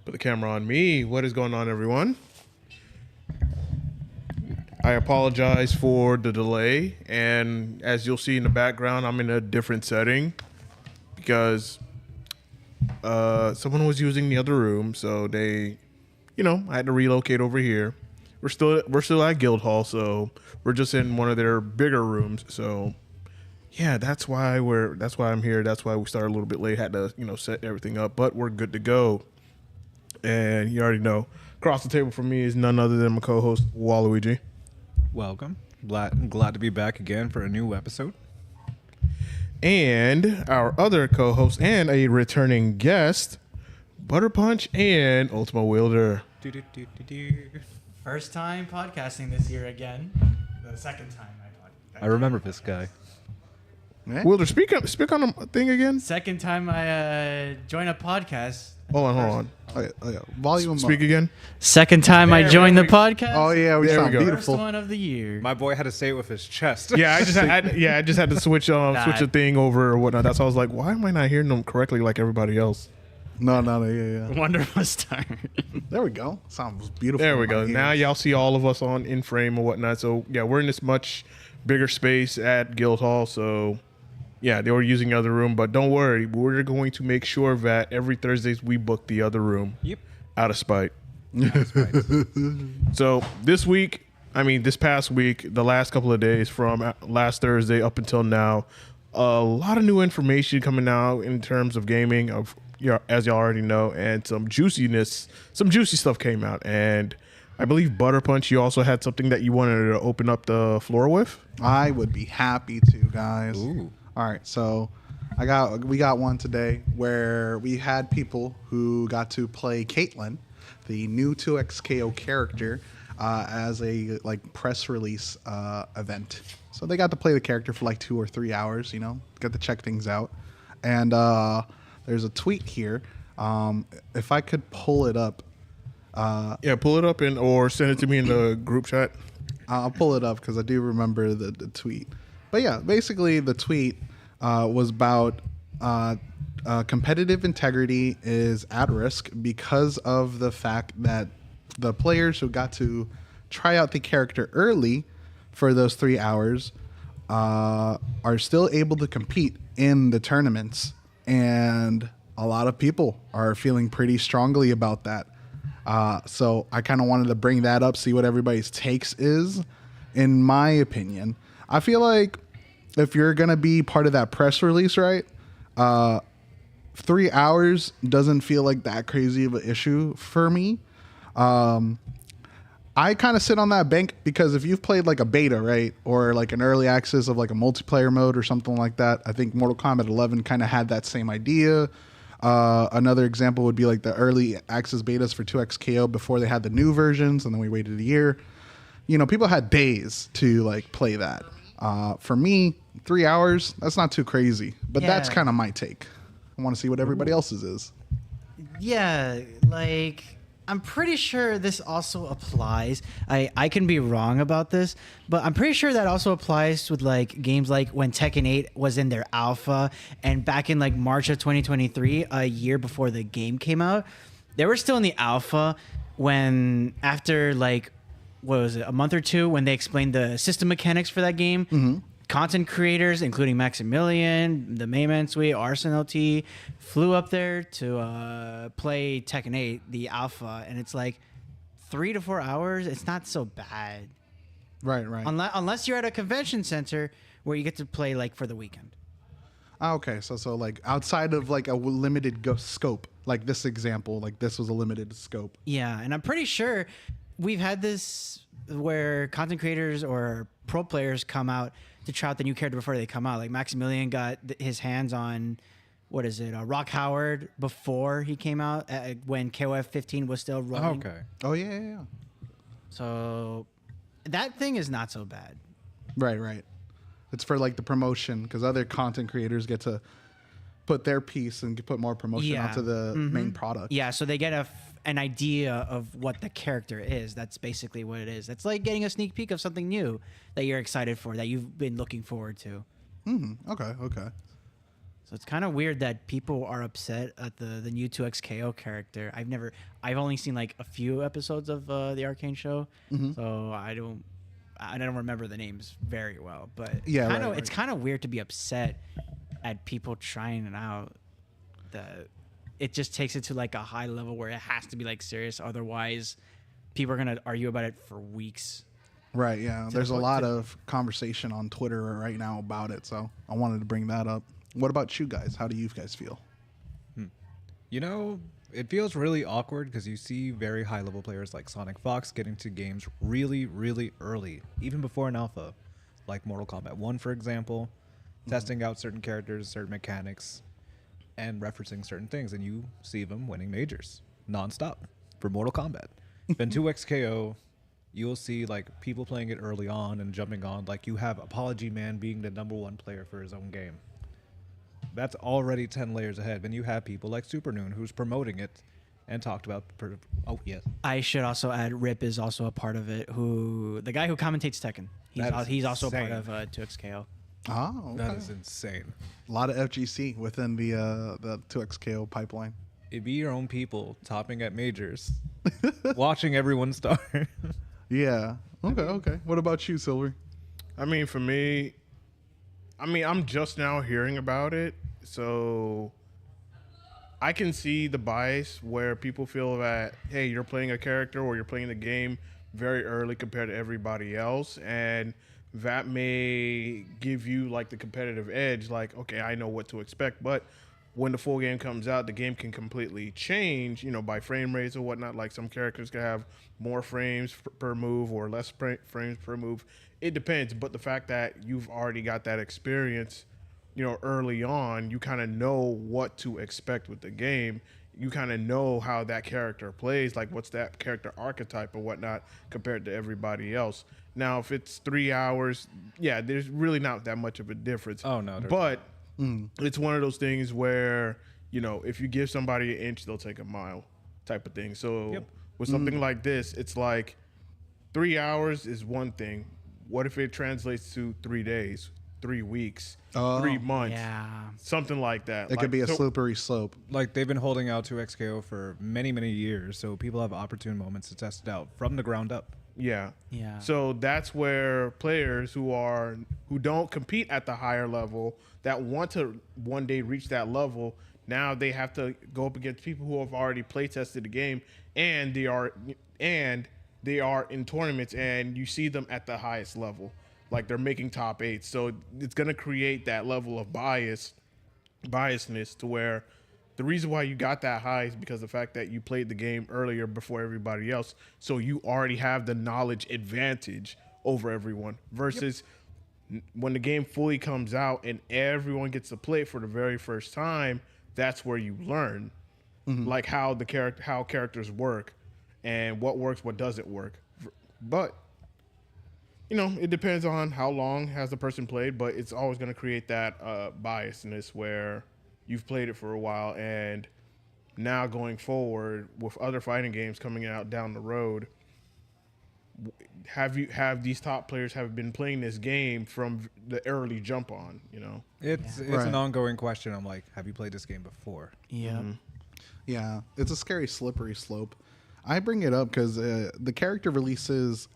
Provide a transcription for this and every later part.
Put the camera on me. What is going on, everyone? I apologize for the delay, and as you'll see in the background, I'm in a different setting because someone was using the other room, so I had to relocate over here. We're still at Guildhall, so we're just in one of their bigger rooms. So yeah, that's why I'm here. That's why we started a little bit late. Had to set everything up, but we're good to go. And you already know, across the table from me is none other than my co-host Waluigi. Welcome. Glad to be back again for a new episode. And our other co-host and a returning guest, Butter Punch and Ultima Wielder. First time podcasting this year again. The second time I remember this guy. Yeah. Wielder, speak on the thing again. Second time I joined a podcast. Hold on. Oh, yeah. Volume Speak up. again. Second time I joined the podcast. Oh yeah, we There sound we go. beautiful. First one of the year. My boy had to say it with his chest. Yeah, I just had to switch the thing over or whatnot. That's why I was like, why am I not hearing them correctly like everybody else? No, yeah. Wonderful start. There we go. Sounds beautiful. There we in my go. ears. Now y'all see all of us in frame or whatnot. So yeah, we're in this much bigger space at Guildhall. So yeah, they were using the other room, but don't worry, we're going to make sure that every Thursdays we book the other room. Yep. Out of spite. So this past week, the last couple of days from last Thursday up until now, a lot of new information coming out in terms of gaming, as y'all already know, and some juicy stuff came out. And I believe Butter Punch, you also had something that you wanted to open up the floor with. I would be happy to, guys. Ooh. All right, so we got one today where we had people who got to play Caitlyn, the new 2XKO character, as a press release event. So they got to play the character for 2 or 3 hours. Got to check things out. And there's a tweet here. If I could pull it up. Pull it up or send it to me in the group chat. I'll pull it up because I do remember the tweet. But yeah, basically the tweet was about competitive integrity is at risk because of the fact that the players who got to try out the character early for those 3 hours are still able to compete in the tournaments. And a lot of people are feeling pretty strongly about that. So I kind of wanted to bring that up, see what everybody's takes is. In my opinion, I feel like if you're going to be part of that press release, right, 3 hours doesn't feel like that crazy of an issue for me. I kind of sit on that bank because if you've played a beta, right, or an early access of a multiplayer mode or something like that, I think Mortal Kombat 11 kind of had that same idea. Another example would be the early access betas for 2XKO before they had the new versions, and then we waited a year. People had days to play that. For me, 3 hours, that's not too crazy, but that's kind of my take. I want to see what everybody else's is. Yeah, I'm pretty sure this also applies. I can be wrong about this, but I'm pretty sure that also applies with games like when Tekken 8 was in their alpha and back in March of 2023, a year before the game came out. They were still in the alpha when after what was it, a month or two when they explained the system mechanics for that game. Mm-hmm. Content creators, including Maximilian, the Mayman Suite, Arsenal T, flew up there to play Tekken 8, the alpha, and it's 3 to 4 hours. It's not so bad. Right. Unless you're at a convention center where you get to play for the weekend. Okay, so outside of a limited scope, this example, this was a limited scope. Yeah, and I'm pretty sure we've had this where content creators or pro players come out to try out the new character before they come out. Maximilian got his hands on, Rock Howard before he came out when KOF 15 was still running. Okay. Oh, yeah. So that thing is not so bad. Right. It's for the promotion because other content creators get to put their piece and put more promotion onto the main product. Yeah, so they get an idea of what the character is. That's basically what it is. That's like getting a sneak peek of something new that you're excited for, that you've been looking forward to. Okay. So it's kind of weird that people are upset at the new 2XKO character. I've only seen like a few episodes of the Arcane show, so I don't remember the names very well. But Yeah, it's kind of weird to be upset at people trying it out. It just takes it to like a high level where it has to be like serious. Otherwise, people are gonna argue about it for weeks. Right, yeah. There's a lot of conversation on Twitter right now about it, so I wanted to bring that up. What about you guys? How do you guys feel? You know, it feels really awkward because you see very high level players like Sonic Fox getting to games really, really early, even before an alpha, like Mortal Kombat 1, for example, testing out certain characters, certain mechanics, and referencing certain things, and you see them winning majors nonstop for Mortal Kombat. Then 2XKO, you'll see like people playing it early on and jumping on. Like you have Apology Man being the #1 player for his own game. That's already 10 layers ahead. Then you have people like Supernoon who's promoting it and talked about. Oh, yes. I should also add Rip is also a part of it. The guy who commentates Tekken. He's also a part of 2XKO. Oh, okay. That is insane. A lot of FGC within the 2XKO pipeline. It'd be your own people topping at majors, watching everyone star. Yeah. Okay. What about you, Silver? I mean, for me, I'm just now hearing about it, so I can see the bias where people feel that, hey, you're playing a character or you're playing the game very early compared to everybody else, and that may give you like the competitive edge, like, okay, I know what to expect, but when the full game comes out, the game can completely change, by frame rates or whatnot. Like some characters can have more frames per move or less frames per move. It depends. But the fact that you've already got that experience, early on, you kind of know what to expect with the game. You kind of know how that character plays, like what's that character archetype or whatnot compared to everybody else. Now, if it's 3 hours, yeah, there's really not that much of a difference. Oh, no. But it's one of those things where, if you give somebody an inch, they'll take a mile type of thing. So with something like this, it's like 3 hours is one thing. What if it translates to 3 days, 3 weeks, 3 months, something like that? It could be a slippery slope. Like they've been holding out to XKO for many, many years, so people have opportune moments to test it out from the ground up. Yeah. Yeah. So that's where players who don't compete at the higher level, that want to one day reach that level, now they have to go up against people who have already play tested the game, and they are in tournaments, and you see them at the highest level, like they're making top 8. So it's gonna create that level of biasness to where the reason why you got that high is because of the fact that you played the game earlier before everybody else. So you already have the knowledge advantage over everyone versus when the game fully comes out and everyone gets to play it for the very first time. That's where you learn like how characters work and what works, what doesn't work. But it depends on how long has the person played, but it's always going to create that biasness where you've played it for a while, and now going forward with other fighting games coming out down the road, have these top players have been playing this game from the early jump on? It's an ongoing question. I'm like, have you played this game before? Yeah. Yeah, it's a scary slippery slope. I bring it up because the character releases,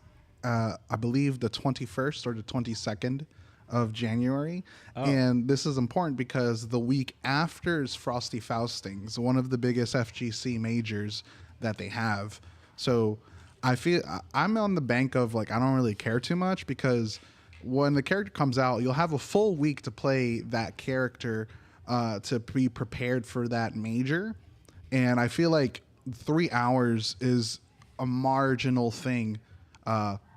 I believe, the 21st or the 22nd of January. And this is important because the week after is Frosty Faustings, one of the biggest FGC majors that they have. So I feel I'm on the bank of like, I don't really care too much because when the character comes out, you'll have a full week to play that character to be prepared for that major. And I feel like 3 hours is a marginal thing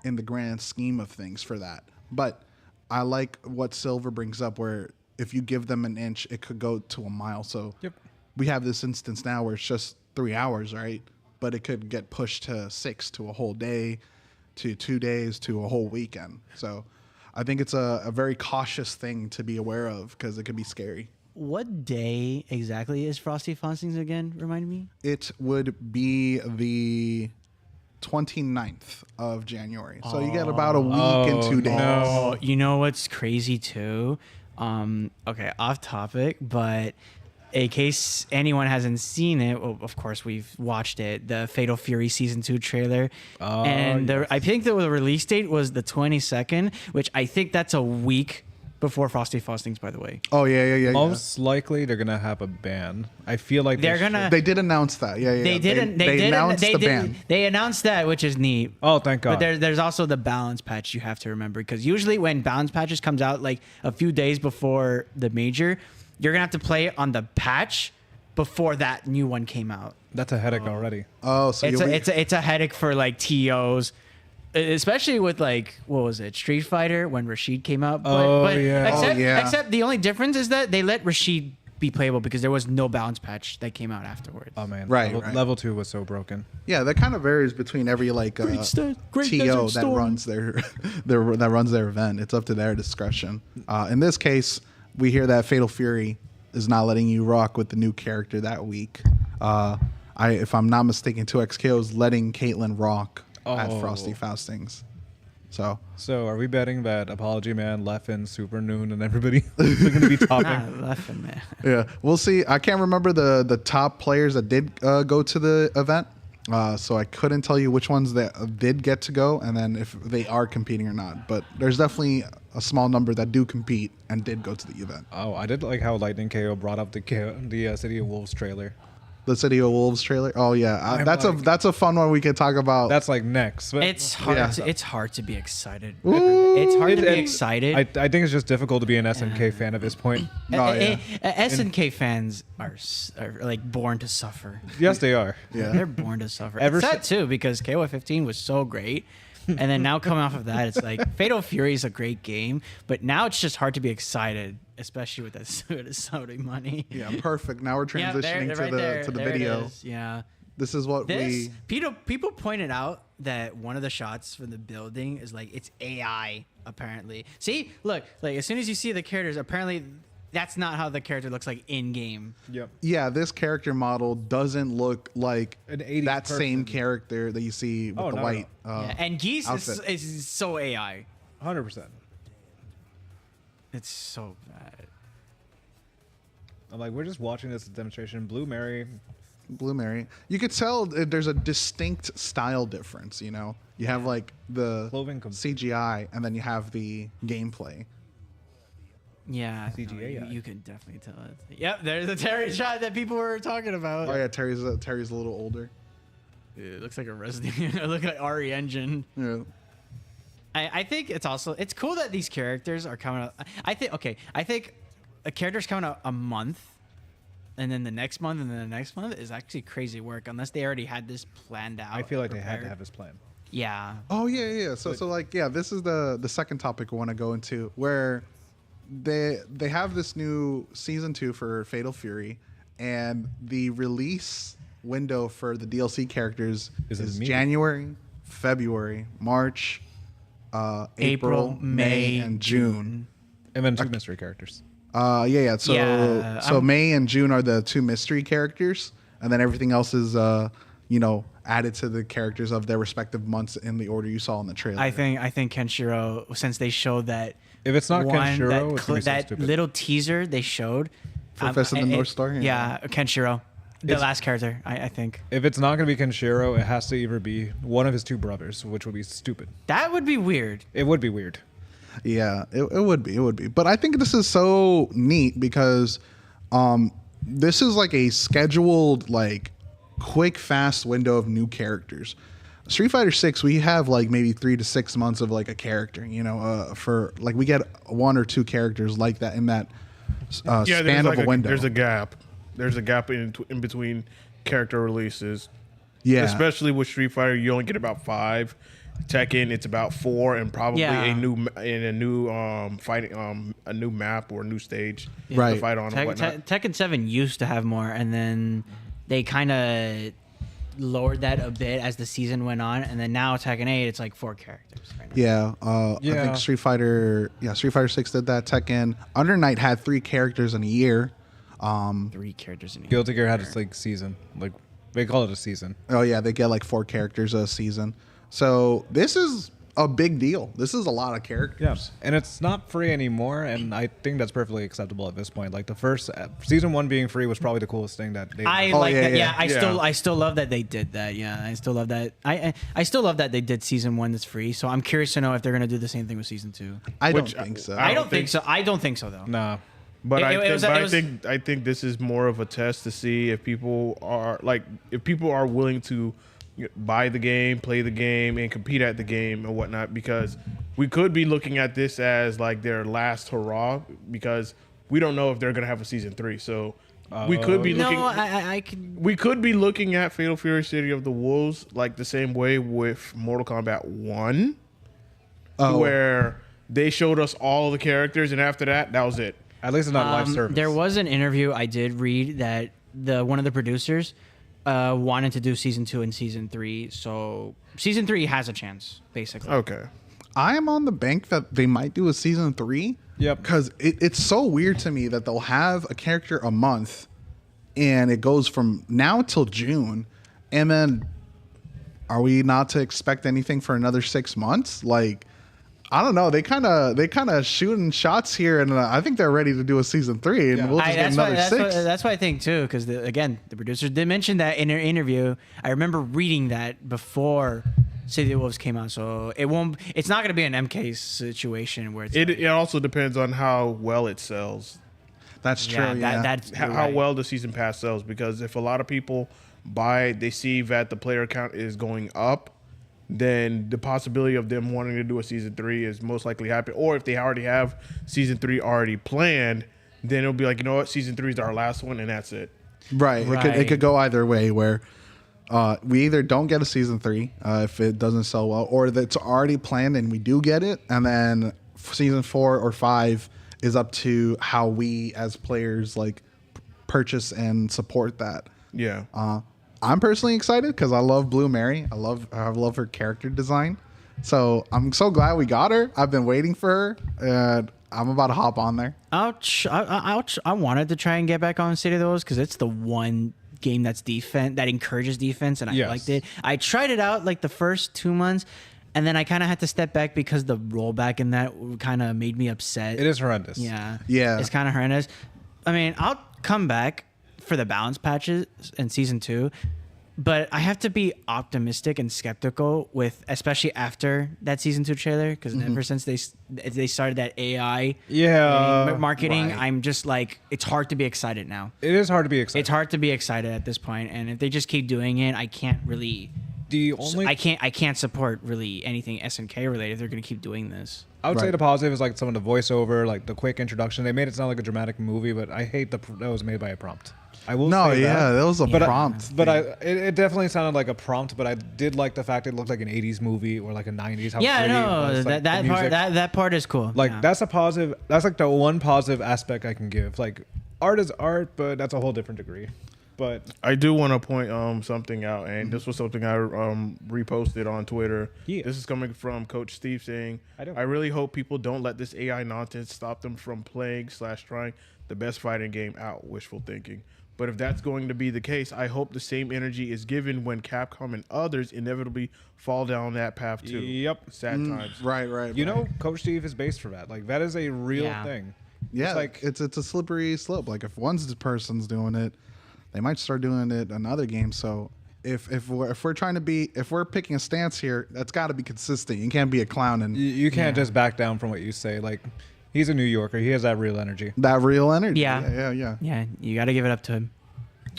in the grand scheme of things for that. But I like what Silver brings up, where if you give them an inch, it could go to a mile. So we have this instance now where it's just 3 hours, right? But it could get pushed to 6, to a whole day, to 2 days, to a whole weekend. So I think it's a very cautious thing to be aware of because it could be scary. What day exactly is Frosty Faustings again? Remind me. It would be the 29th of January. So you get about a week and 2 days. Oh, you know what's crazy too? Okay, off topic, but in case anyone hasn't seen it, well, of course we've watched it. The Fatal Fury season 2 trailer, and I think the release date was the 22nd, which I think that's a week before Frosty Frostings. By the way, Oh yeah. Most likely they're gonna have a ban. I feel like They're gonna- They did announce that. Yeah. they didn't. They announced they the did, ban. They announced that, which is neat. Oh, thank God. But there's also the balance patch you have to remember, because usually when balance patches comes out like a few days before the major, you're gonna have to play on the patch before that new one came out. That's a headache already. Oh, so It's a headache for like TOs, especially with like, what was it, Street Fighter when Rashid came out. Yeah. Except the only difference is that they let Rashid be playable because there was no balance patch that came out afterwards. Oh man, Right, Level, right. level 2 was so broken. Yeah, that kind of varies between every like Great TO Desert that Storm. runs their that runs their event. It's up to their discretion. In this case, we hear that Fatal Fury is not letting you rock with the new character that week. If I'm not mistaken, 2XKO is letting Caitlyn rock at Oh. Frosty Faustings. So So are we betting that Apology Man, Leffen, Super Noon, and everybody are going to be topping? Nah, Leffen, man. yeah, we'll see. I can't remember the top players that did go to the event. So I couldn't tell you which ones that did get to go, and then if they are competing or not. But there's definitely a small number that do compete and did go to the event. Oh, I did like how Lightning KO brought up the City of Wolves trailer. The City of Wolves trailer. Oh yeah, I'm that's a fun one we could talk about. That's like next. But It's hard. Yeah. It's hard to be excited. Ooh. It's hard to be and excited. I think it's just difficult to be an SNK fan at this point. Oh, yeah. SNK fans are like born to suffer. Yes, they are. Yeah. They're born to suffer. Ever It's sad too, because KOF 15 was so great. And then now coming off of that, it's like Fatal Fury is a great game, but now it's just hard to be excited, especially with that Saudi money. Yeah, perfect. Now we're Yeah, transitioning right there, to the there it video. is. Yeah. This is what This people pointed out that one of the shots from the building is like it's AI apparently. See, look, like as soon as you see the characters, apparently that's not how the character looks like in game. Yep. Yeah, this character model doesn't look like An 80s that same person. character that you see with Oh, the no, white. Yeah, and Geese outfit. is so AI. 100%. It's so bad. I'm like, we're just watching this demonstration. Blue Mary. Blue Mary. You could tell there's a distinct style difference. You know, you have like the Clothing CGI, and then you have the gameplay. Yeah, CGI, no, yeah. you can definitely tell it. Yep, there's the Terry shot that people were talking about. Oh yeah, Terry's a little older. It looks like a Resident Evil. It looks like RE Engine. Yeah. I think it's cool that these characters are coming out. I think a character's coming out a month, and then the next month, and then the next month is actually crazy work unless they already had this planned out. I feel like they had to prepared. have this plan. Yeah. Oh yeah. So like yeah, this is the second topic I want to go into where they have this new season 2 for Fatal Fury, and the release window for the DLC characters Is is immediate. January, February, March, April, April, May, May, and June. And then 2 mystery characters. Yeah. So Yeah, May and June are the 2 mystery characters, and then everything else is added to the characters of their respective months in the order you saw in the trailer. I think Kenshiro, since they showed that If it's not Kenshiro, that, it's gonna be so that stupid. little teaser they showed For Fist of the North Star? Yeah, Kenshiro, the It's- last character. I think If it's not going to be Kenshiro, it has to either be one of his 2 brothers, which would be stupid. that would be weird. It would be weird. Yeah, it would be. But I think this is so neat because this is like a scheduled, like, quick, fast window of new characters. Street Fighter 6, we have like maybe 3 to 6 months of like a character, for like we get 1 or 2 characters like that in that span of a window. There's a gap. There's a gap in between character releases. Yeah. Especially with Street Fighter, you only get about 5. Tekken, it's about 4, and probably Yeah. a new fighting a new map or a new stage Right. to fight on and whatnot. Tekken 7 used to have more, and then they kind of lowered that a bit as the season went on, and then now Tekken 8, it's like 4 characters. Right now. Yeah, I Yeah. think Street Fighter 6 did that. Tekken, Under Night had 3 characters in a year. 3 characters in here. Guilty Gear had its like season. Like they call it a season. Oh yeah, they get like 4 characters a season. So this is a big deal. This is a lot of characters. Yes, and it's not free anymore, and I think that's perfectly acceptable at this point. Like the first season 1 being free was probably the coolest thing that they. I Oh, like yeah, that. yeah. Yeah, I still love that they did that. Yeah, I still love that. I still love that they did season 1 that's free. So I'm curious to know if they're gonna do the same thing with season 2. I don't Which, think so. I don't think so. I don't think so though. Nah. But I I think this is more of a test to see if people are willing to buy the game, play the game, and compete at the game and whatnot. Because we could be looking at this as like their last hurrah, because we don't know if they're gonna have a season 3. So we could be looking. No, I could. We could be looking at Fatal Fury City of the Wolves like the same way with Mortal Kombat 1, where they showed us all the characters, and after that was it. At least it's not live service. There was an interview I did read that one of the producers wanted to do season 2 and season 3. So season 3 has a chance, basically. Okay. I am on the bank that they might do a season 3. Yep. Because it's so weird to me that they'll have a character a month, and it goes from now till June, and then are we not to expect anything for another 6 months? Like, I don't know. They kind of shooting shots here, and I think they're ready to do a season 3, and we'll just get another 6. That's what I think too, because again, the producers did mention that in their interview. I remember reading that before City of the Wolves came out, so it's not going to be an MK situation where it's It also depends on how well it sells. That's true. Yeah, that's How well the season pass sells, because if a lot of people buy it, they see that the player count is going up, then the possibility of them wanting to do a season 3 is most likely happen. Or if they already have season 3 already planned, then it'll be like, you know what, season 3 is our last one, and that's it. right. It could go either way, where we either don't get a season 3 if it doesn't sell well, or that it's already planned and we do get it, and then season 4 or 5 is up to how we as players like purchase and support that. Yeah. I'm personally excited because I love Blue Mary. I love her character design. So I'm so glad we got her. I've been waiting for her, and I'm about to hop on there. Ouch! I wanted to try and get back on City of the Wolves because it's the one game that encourages defense, and I liked it. I tried it out like the first 2 months, and then I kind of had to step back because the rollback in that kind of made me upset. It is horrendous. Yeah. It's kind of horrendous. I mean, I'll come back for the balance patches in season 2, but I have to be optimistic and skeptical especially after that season 2 trailer, because ever since they started that AI marketing, right. I'm just like, it's hard to be excited now. It is hard to be excited. It's hard to be excited at this point, and if they just keep doing it, I can't really. I can't support really anything SNK related. They're gonna keep doing this. I would say Right. the positive is like some of the voiceover, like the quick introduction. They made it sound like a dramatic movie, but I hate that was made by a prompt. I will say that was a prompt. But it definitely sounded like a prompt. But I did like the fact it looked like an '80s movie or like a '90s. How Yeah, gritty it no, was, like, that the part music. that part is cool. Like Yeah. that's a positive. That's like the one positive aspect I can give. Like art is art, but that's a whole different degree. But I do want to point something out, and this was something I reposted on Twitter. Yeah. This is coming from Coach Steve saying, I know. I really hope people don't let this AI nonsense stop them from playing/trying the best fighting game out. Wishful thinking. But if that's going to be the case, I hope the same energy is given when Capcom and others inevitably fall down that path too. Yep. Sad times. Right. you know, Coach Steve is based for that. Like that is a real thing. Yeah, It's like it's a slippery slope. Like if one person's doing it, they might start doing it in other games. So if we're picking a stance here, that's got to be consistent. You can't be a clown and you can't just back down from what you say. Like he's a New Yorker. He has that real energy. that real energy. Yeah. Yeah, you got to give it up to him.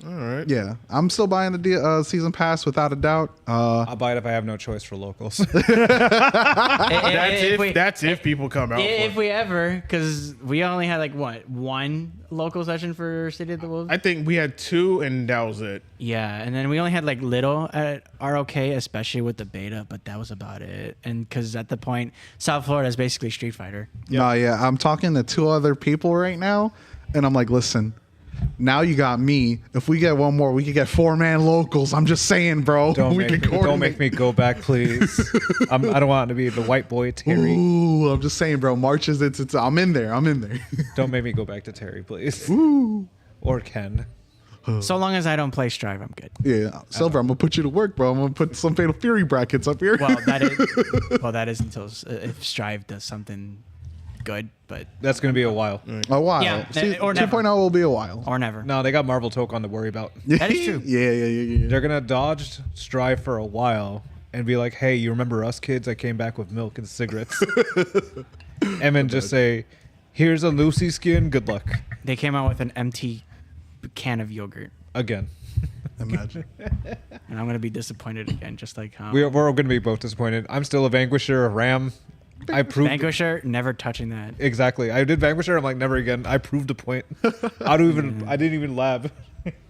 All right. Yeah, I'm still buying the season pass without a doubt. I'll buy it if I have no choice for locals. That's if people come out. If for it. we ever, because we only had like one local session for City of the Wolves. I think we had 2, and that was it. Yeah, and then we only had like little at ROK, especially with the beta, but that was about it. And because at the point, South Florida is basically Street Fighter. No, yeah, I'm talking to 2 other people right now, and I'm like, listen. Now you got me. If we get one more, we could get 4-man locals. I'm just saying, bro. Don't coordinate. make me go back, please. I don't want to be the white boy Terry. Ooh, I'm just saying, bro. Marches, I'm in there. Don't make me go back to Terry, please. Or Ken. So long as I don't play Strive, I'm good. Yeah, Silver, I'm gonna put you to work, bro. I'm gonna put some Fatal Fury brackets up here. Well, that is until if Strive does something good, but That's going to be a while. a while. Yeah, See, or never. 2.0 will be a while. or never. No, they got Marvel Token to worry about. That is true. Yeah. They're going to dodge Strive for a while and be like, hey, you remember us kids? I came back with milk and cigarettes. And then just say, here's a Lucy skin. Good luck. They came out with an empty can of yogurt, Again. Imagine. and I'm gonna be disappointed again, just like how We're going to be both disappointed. I'm still a Vanquisher, a Ram. I proved Vanquisher, never touching that. exactly. I did Vanquisher. I'm like, never again. I proved the point. I didn't even lab.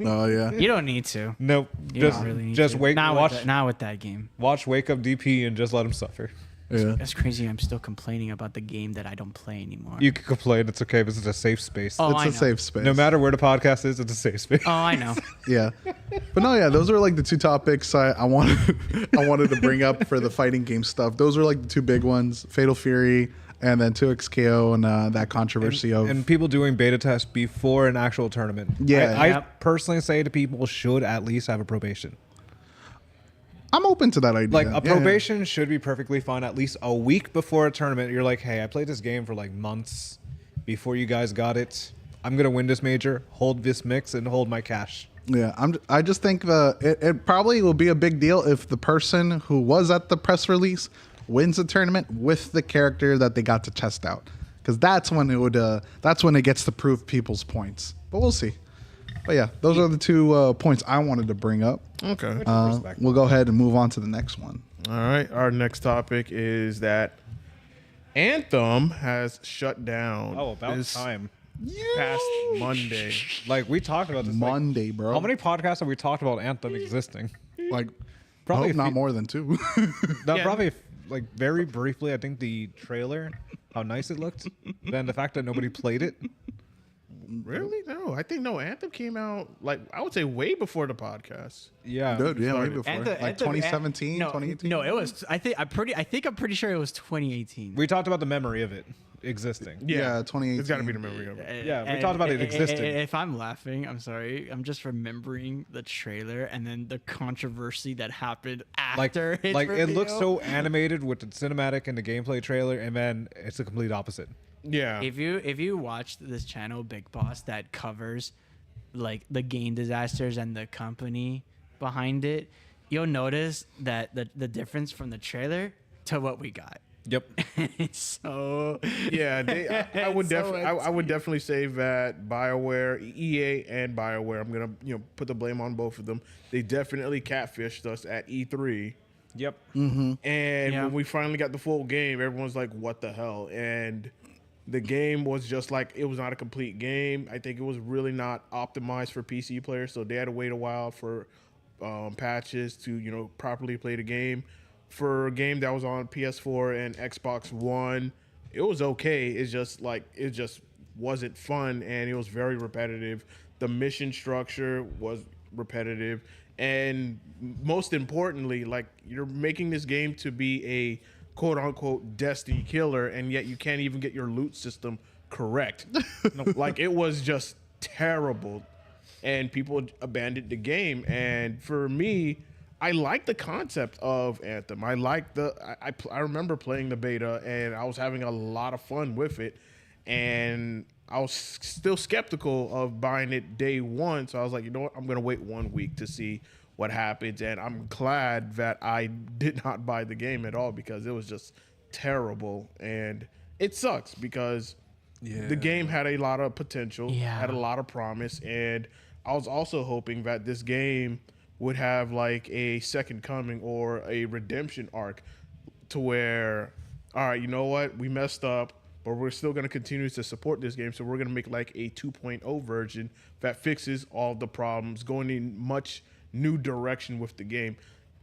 Oh yeah. You don't need to. Nope. You Just don't really need just to. wait. Not with that game. Watch Wake Up DP and just let him suffer. Yeah. That's crazy. I'm still complaining about the game that I don't play anymore. You can complain. It's okay. This is a safe space. Oh, It's I a know. safe space. No matter where the podcast is, it's a safe space. Oh, I know. Yeah. But no, yeah, those are like the two topics I wanted I wanted to bring up for the fighting game stuff. Those are like the two big ones: Fatal Fury and then 2XKO and that controversy of And people doing beta tests before an actual tournament. Yeah. I Yep. personally say to people should at least have a probation. I'm open to that idea. Like a Yeah, probation should be perfectly fine. At least a week before a tournament, you're like, hey, I played this game for like months before you guys got it. I'm gonna win this major, hold this mix, and hold my cash. Yeah, I just think it probably will be a big deal if the person who was at the press release wins the tournament with the character that they got to test out, because that's when it gets to prove people's points. But we'll see. But yeah, those are the two points I wanted to bring up. Okay. We'll go ahead and move on to the next one. All right. Our next topic is that Anthem has shut down. Oh, about this time. Past Monday. Like we talked about this. like, Monday, bro. how many podcasts have we talked about Anthem existing? Like, Probably probably a not few- more than two. Not Yeah. probably like very briefly. I think the trailer, how nice it looked. Then the fact that nobody played it. Really? No. I think Anthem came out like I would say way before the podcast. Yeah. Dude, yeah, way started. before. Anthem- Like Anthem- 2017, no, 2018. No, it was. I'm pretty sure it was 2018. We talked about the memory of it existing. Yeah, 2018. It's got to be the memory of it. Yeah, we talked about it existing. If I'm laughing, I'm sorry. I'm just remembering the trailer and then the controversy that happened Like, after. its like it looks reveal. so animated with the cinematic and the gameplay trailer, and then it's the complete opposite. Yeah. If you watch this channel, Big Boss, that covers like the game disasters and the company behind it, you'll notice that the difference from the trailer to what we got. Yep. It's so Yeah, I would It's so definitely, I would definitely say that BioWare, EA, and BioWare. I'm gonna, put the blame on both of them. They definitely catfished us at E3, Yep. and Yeah. when we finally got the full game, everyone's like, "What the hell?" And the game was just like it was not a complete game. I think it was really not optimized for PC players, so they had to wait a while for patches to properly play the game. For a game that was on PS4 and Xbox One, it was okay. It's just like it just wasn't fun, and it was very repetitive. The mission structure was repetitive, and most importantly, like you're making this game to be a quote unquote Destiny killer, and yet you can't even get your loot system correct. Like it was just terrible, and people abandoned the game. And for me, I like the concept of Anthem. I like I remember playing the beta, and I was having a lot of fun with it. And I was still skeptical of buying it day one, so I was like, you know what, I'm gonna wait 1 week to see what happens. And I'm glad that I did not buy the game at all, because it was just terrible, and it sucks because the game had a lot of potential, had a lot of promise, and I was also hoping that this game would have like a second coming or a redemption arc to where, all right, you know what, we messed up, but we're still going to continue to support this game. So we're going to make like a 2.0 version that fixes all the problems, going in much new direction with the game.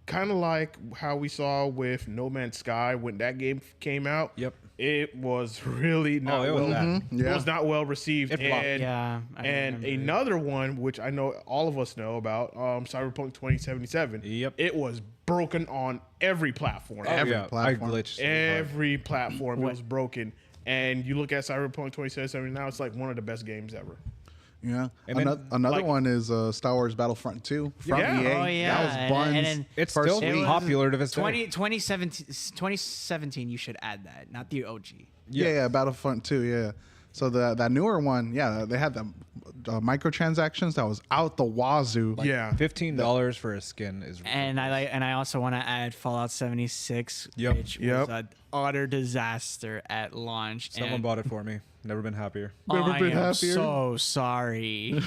Kind of like how we saw with No Man's Sky when that game came out. Yep. It was really not it was well. bad. It was not well received. It flopped. And, Yeah, I and remember it. another one, which I know all of us know about, Cyberpunk 2077. Yep. It was broken on every platform. Every yeah, platform. I glitched. Every platform it was broken. And you look at Cyberpunk 2077 now, it's like one of the best games ever. Yeah. And then, Another like- one is Star Wars Battlefront 2 from Yeah. EA. Oh, yeah. That was Buns. And then it's first still week. popular to this day. 2017, you should add that, not the OG. Yeah, Battlefront 2, yeah. So that newer one, yeah, they had the microtransactions that was out the wazoo. Yeah. $15 for a skin is And I also want to add Fallout 76, Yep. which Yep. was an utter disaster at launch. Someone and bought it for me. Never been happier. Never I been am happier. so sorry.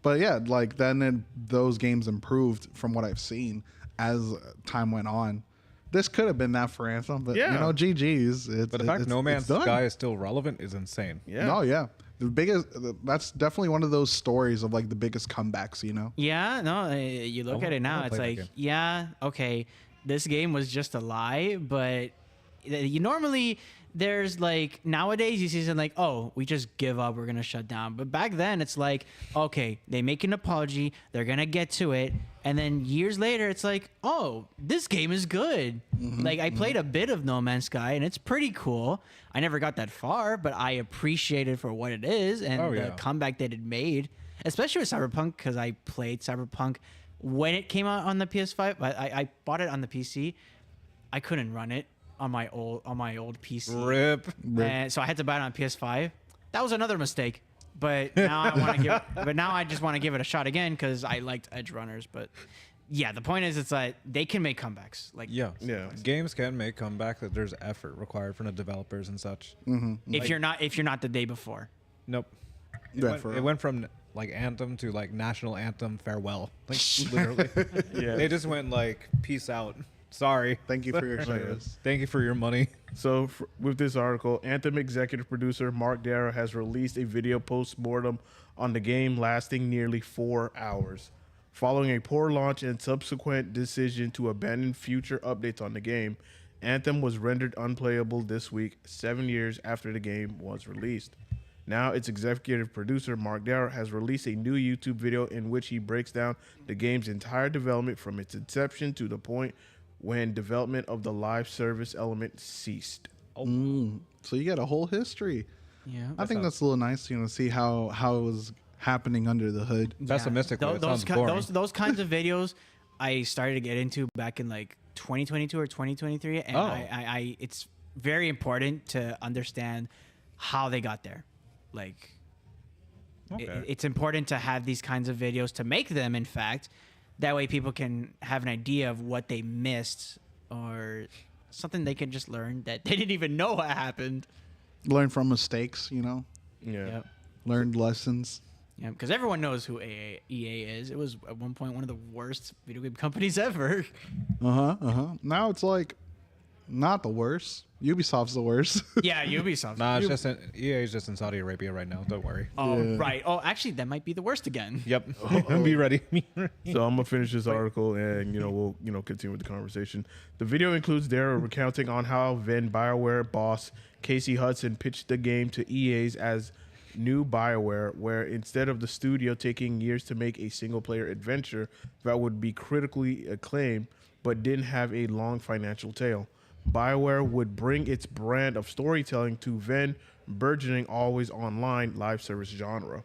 But yeah, like then those games improved from what I've seen as time went on. This could have been that for Anthem, but Yeah. you know, GG's. But the fact No Man's Sky is still relevant is insane. Yeah. No, yeah. The biggest. That's definitely one of those stories of like the biggest comebacks. You know. Yeah, no, you look I at it now, wanna it's play that like, game. yeah, okay, this game was just a lie, but you normally there's like nowadays you see something like, oh, we just give up, we're gonna shut down. But back then it's like, okay, they make an apology, they're gonna get to it, and then years later it's like, oh, this game is good. Like I played a bit of No Man's Sky and it's pretty cool. I never got that far, but I appreciate it for what it is and Oh, the yeah. comeback that it made, especially with Cyberpunk, because I played Cyberpunk when it came out on the PS5. I bought it on the PC. I couldn't run it on my old PC. Rip. And so I had to buy it on PS5. That was another mistake. But now I want to give. But now I just want to give it a shot again because I liked Edge Runners. But yeah, the point is, it's like they can make comebacks. Like Yeah. Yeah. Games can make comebacks. That there's effort required from the developers and such. if you're not the day before. Nope. Yeah, for It real. went from like Anthem to like National Anthem farewell. Like literally. Yeah. They just went like peace out. Sorry. Thank you for your service. Thank you for your money. So with this article, Anthem executive producer Mark Darrow has released a video post-mortem on the game lasting nearly 4 hours. Following a poor launch and subsequent decision to abandon future updates on the game, Anthem was rendered unplayable this week, 7 years after the game was released. Now, its executive producer, Mark Darrow, has released a new YouTube video in which he breaks down the game's entire development from its inception to the point when development of the live service element ceased. So you get a whole history. Yeah. I think that's a little nice, you know, see how it was happening under the hood. Pessimistically, it sounds ki- boring. those kinds of videos I started to get into back in like 2022 or 2023, and Oh. I it's very important to understand how they got there. Like, Okay. it's important to have these kinds of videos to make them. In fact, that way people can have an idea of what they missed or something they can just learn that they didn't even know what happened. Learn from mistakes, you know, Yeah. Yep. learned lessons. Yeah, because everyone knows who EA is. It was at one point one of the worst video game companies ever. Now it's like not the worst. Ubisoft's the worst. Yeah, Ubisoft. Nah, it's just EA is just in Saudi Arabia right now. Don't worry. Oh, Yeah. right. Oh, actually, that might be the worst again. Yep. Be ready. So I'm gonna finish this article, and we'll continue with the conversation. The video includes Darrow recounting on how then BioWare boss Casey Hudson pitched the game to EA's as new BioWare, where instead of the studio taking years to make a single-player adventure that would be critically acclaimed but didn't have a long financial tail, BioWare would bring its brand of storytelling to then burgeoning always online live service genre.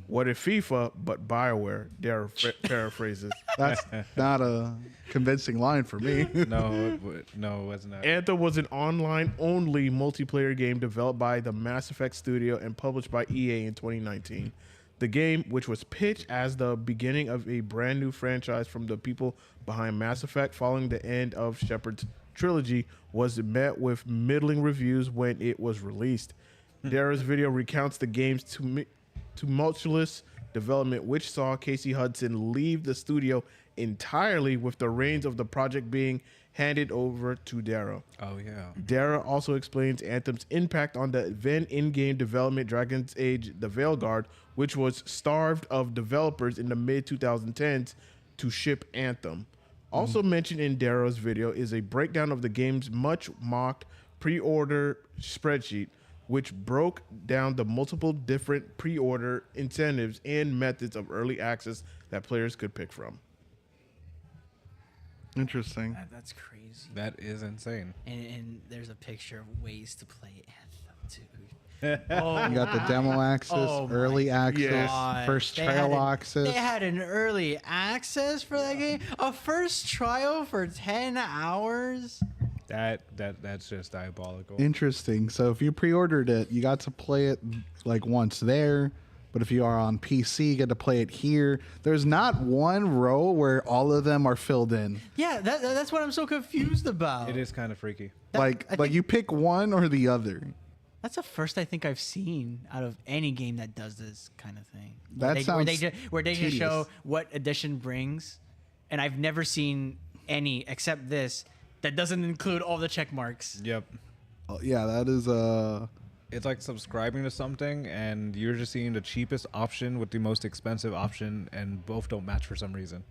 What if FIFA but BioWare? Darrow paraphrases. That's not a convincing line for me. no, it wasn't that. Anthem was an online-only multiplayer game developed by the Mass Effect studio and published by EA in 2019. The game, which was pitched as the beginning of a brand new franchise from the people behind Mass Effect following the end of Shepard's trilogy, was met with middling reviews when it was released. Darrow's video recounts the game's tumultuous development, which saw Casey Hudson leave the studio entirely, with the reins of the project being handed over to Darrow. Oh yeah. Darrow also explains Anthem's impact on the then in-game development Dragon's Age The Veilguard, which was starved of developers in the mid-2010s to ship Anthem. Also mentioned in Darrow's video is a breakdown of the game's much-mocked pre-order spreadsheet, which broke down the multiple different pre-order incentives and methods of early access that players could pick from. Interesting. That's crazy. That is insane. And there's a picture of ways to play Anthem, too. Oh, You got the demo access, Oh my early access, Yes. first They trial had access. They had an early access for that game. A first trial for 10 hours. That's just diabolical. Interesting. So if you pre-ordered it, you got to play it like once there. But if you are on PC, you get to play it here. There's not one row where all of them are filled in. Yeah, that's what I'm so confused about. It is kind of freaky. I Like think- you pick one or the other. That's the first I think I've seen out of any game that does this kind of thing. That where they, sounds where they just show tedious. what edition brings, and I've never seen any except this that doesn't include all the check marks. Yep. Yeah, that is It's like subscribing to something and you're just seeing the cheapest option with the most expensive option, and both don't match for some reason.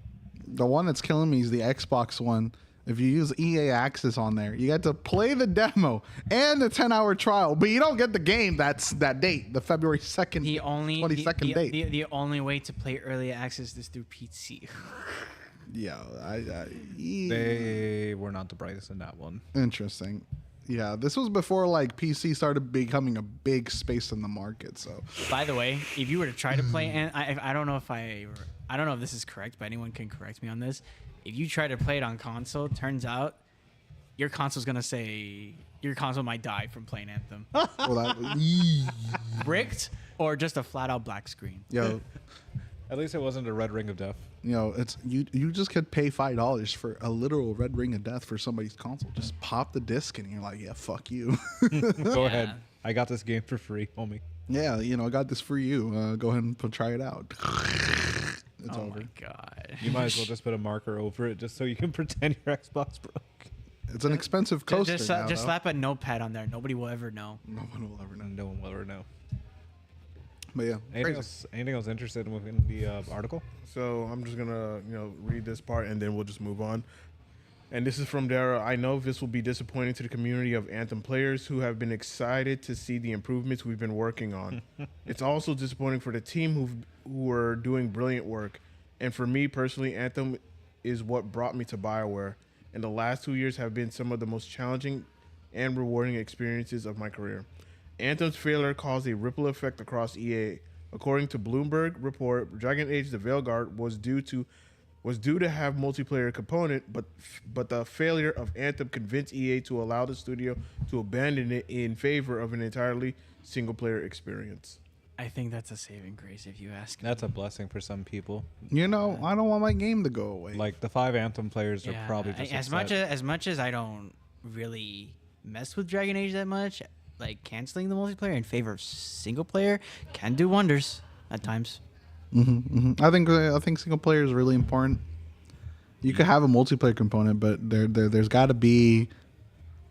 the one that's killing me is the Xbox one. If you use EA Access on there, you get to play the demo and the 10-hour trial, but you don't get the game. That's that date, the February 2nd, The only 22nd date. The only way to play early access is through PC. Yeah, They were not the brightest in that one. interesting. Yeah, this was before like PC started becoming a big space in the market. So By the way, if you were to try to play, and I don't know if I don't know if this is correct, but anyone can correct me on this. If you try to play it on console, turns out your console might die from playing Anthem. well, that, Bricked or just a flat out black screen. yo, At least it wasn't a red ring of death. it's you just could pay $5 for a literal red ring of death for somebody's console. Just pop the disc and you're like, yeah, fuck you. Go ahead. I got this game for free, homie. Yeah, I got this for you. Go ahead and try it out. It's Oh over. my god. You might as well just put a marker over it just so you can pretend your Xbox broke. It's an expensive coaster. Just now, though. slap a notepad on there. Nobody will ever know. No one will ever know. No one will ever know. But yeah, Anything else interested within the article? So I'm just gonna read this part and then we'll just move on. And this is from Dara. I know this will be disappointing to the community of Anthem players who have been excited to see the improvements we've been working on. It's also disappointing for the team who are doing brilliant work. And for me personally, Anthem is what brought me to BioWare. And the last 2 years have been some of the most challenging and rewarding experiences of my career. Anthem's failure caused a ripple effect across EA. According to Bloomberg report, Dragon Age: The Veilguard was due to have multiplayer component, but the failure of Anthem convinced EA to allow the studio to abandon it in favor of an entirely single-player experience. I think that's a saving grace if you ask me. That's a blessing for some people. I don't want my game to go away. Like the 5 Anthem players are probably just as much as I don't really mess with Dragon Age that much, like canceling the multiplayer in favor of single player can do wonders at times. I think single player is really important. You could have a multiplayer component, but there's got to be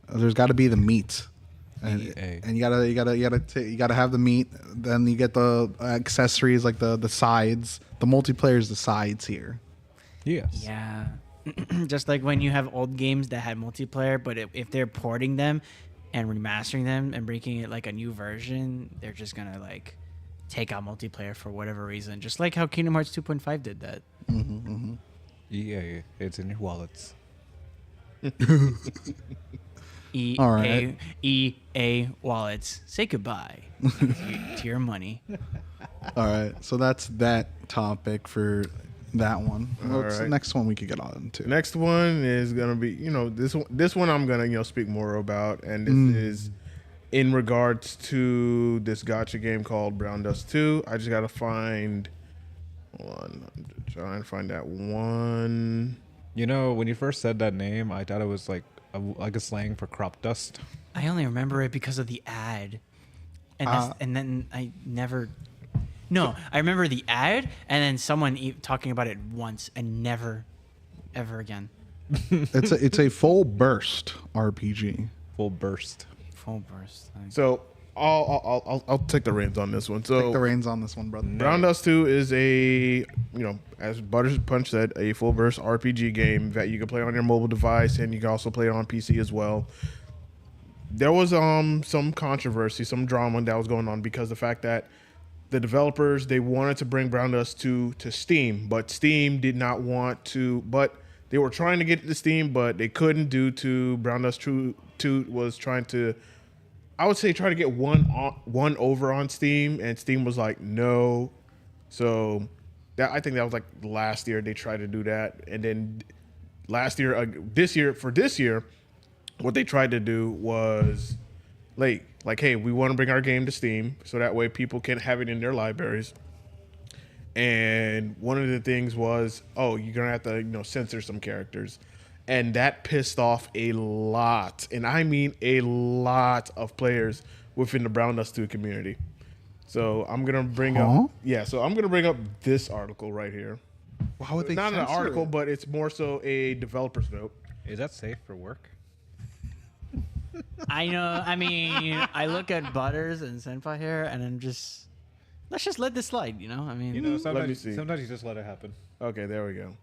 the meat, and EA. you gotta have the meat. Then you get the accessories like the sides. The multiplayer is the sides here. Yes. Yeah. Just like when you have old games that had multiplayer, but if they're porting them and remastering them and making it like a new version, they're just gonna like take out multiplayer for whatever reason. Just like how Kingdom Hearts 2.5 did that. EA, it's in your wallets. All right. EA wallets. Say goodbye to your money. All right, so that's that topic for that one. What's the right. next one we could get on to? Next one is gonna be, this one I'm gonna speak more about, and this is in regards to this gacha game called Brown Dust 2. I just gotta find one. I'm trying to find that one. When you first said that name, I thought it was like a slang for crop dust. I only remember it because of the ad, and then I never. No, I remember the ad, and then someone talking about it once, and never, ever again. It's a full burst RPG. Full burst. Full burst. So I'll take the reins on this one. So Take the reins on this one, brother. Brown Dust 2 is as Butter Punch said, a full burst RPG game that you can play on your mobile device, and you can also play it on PC as well. There was some controversy, some drama that was going on because the fact that the developers, they wanted to bring Brown Dust 2 to Steam, but Steam did not want to, but they were trying to get it to Steam, but they couldn't due to Brown Dust 2 was trying to I would say try to get one over on Steam, and Steam was like no. So I think that was like last year they tried to do that, and then last year, this year, what they tried to do was like, hey, we want to bring our game to Steam so that way people can have it in their libraries. And one of the things was, oh, you're gonna have to censor some characters, and that pissed off a lot, and I mean a lot of players within the Brown Dust 2 community. So I'm gonna bring up this article right here. Why would they Not an censor article, it? but it's more so a developer's note. Is that safe for work? I know. I mean, I look at Butters and Senpai here, and I'm just, let's just let this slide. I mean, You know, Let me see. sometimes you just let it happen. Okay, there we go.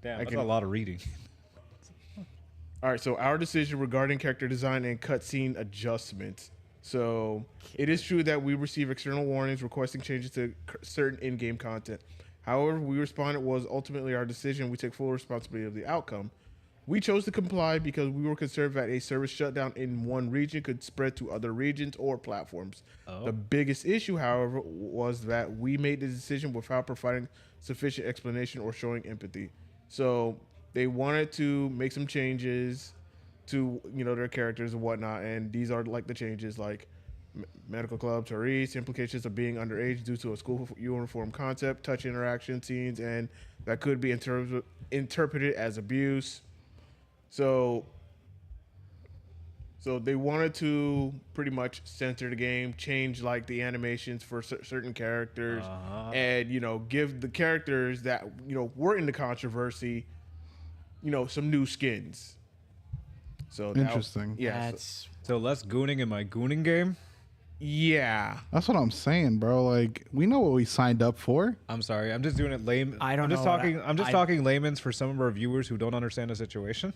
Damn, I that's can- a lot of reading. All right, so our decision regarding character design and cutscene adjustments. So it is true that we receive external warnings requesting changes to certain in-game content. However, we responded was ultimately our decision. We took full responsibility of the outcome. We chose to comply because we were concerned that a service shutdown in one region could spread to other regions or platforms. Oh. The biggest issue, however, was that we made the decision without providing sufficient explanation or showing empathy. So they wanted to make some changes to their characters and whatnot, and these are like the changes, like medical club, Therese, implications of being underage due to a school uniform concept, touch interaction scenes, and that could be interpreted as abuse. So they wanted to pretty much censor the game, change like the animations for certain characters, and give the characters that were in the controversy, some new skins. So Interesting. Yeah. that's So less gooning in my gooning game. Yeah. That's what I'm saying, bro. Like, we know what we signed up for. I'm sorry. I'm just doing it lame. I don't I'm just know what talking. I'm just I- talking layman's for some of our viewers who don't understand the situation.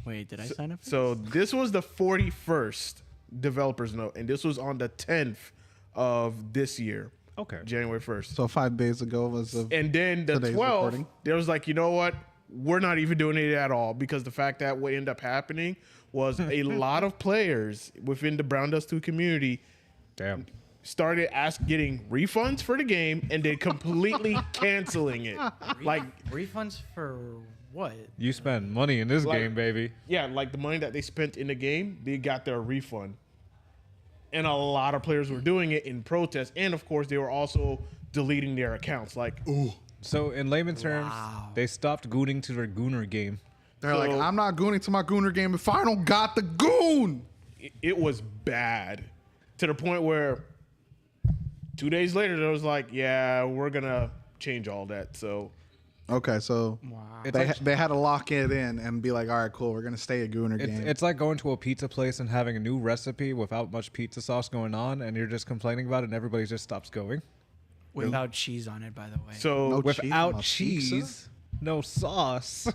wait. Did I sign up? For So this was the 41st developer's note, and this was on the 10th of this year, Okay. January 1st. So 5 days ago was the And then the today's 12th, recording. there was like, you know what? We're not even doing it at all, because the fact that what ended up happening was a lot of players within the Brown Dust 2 community Damn. started getting refunds for the game and then completely canceling it. Like, refunds for what? You spend money in this Like- game, baby. yeah, like the money that they spent in the game, they got their refund. And a lot of players were doing it in protest. And of course, they were also deleting their accounts. Like, So in layman's terms, Wow. they stopped gooning to their gooner game. They're like, So- I'm not gooning to my gooner game if I don't got the goon. it was bad to the point where 2 days later, they was like, yeah, we're going to change all that. So, Okay, so Wow. It's they like, they had to lock it in and be like, all right, cool, we're gonna stay a gooner game. it's like going to a pizza place and having a new recipe without much pizza sauce going on, and you're just complaining about it, and everybody just stops going. Without cheese on it, by the way. so No cheese on Without my cheese, pizza? no sauce.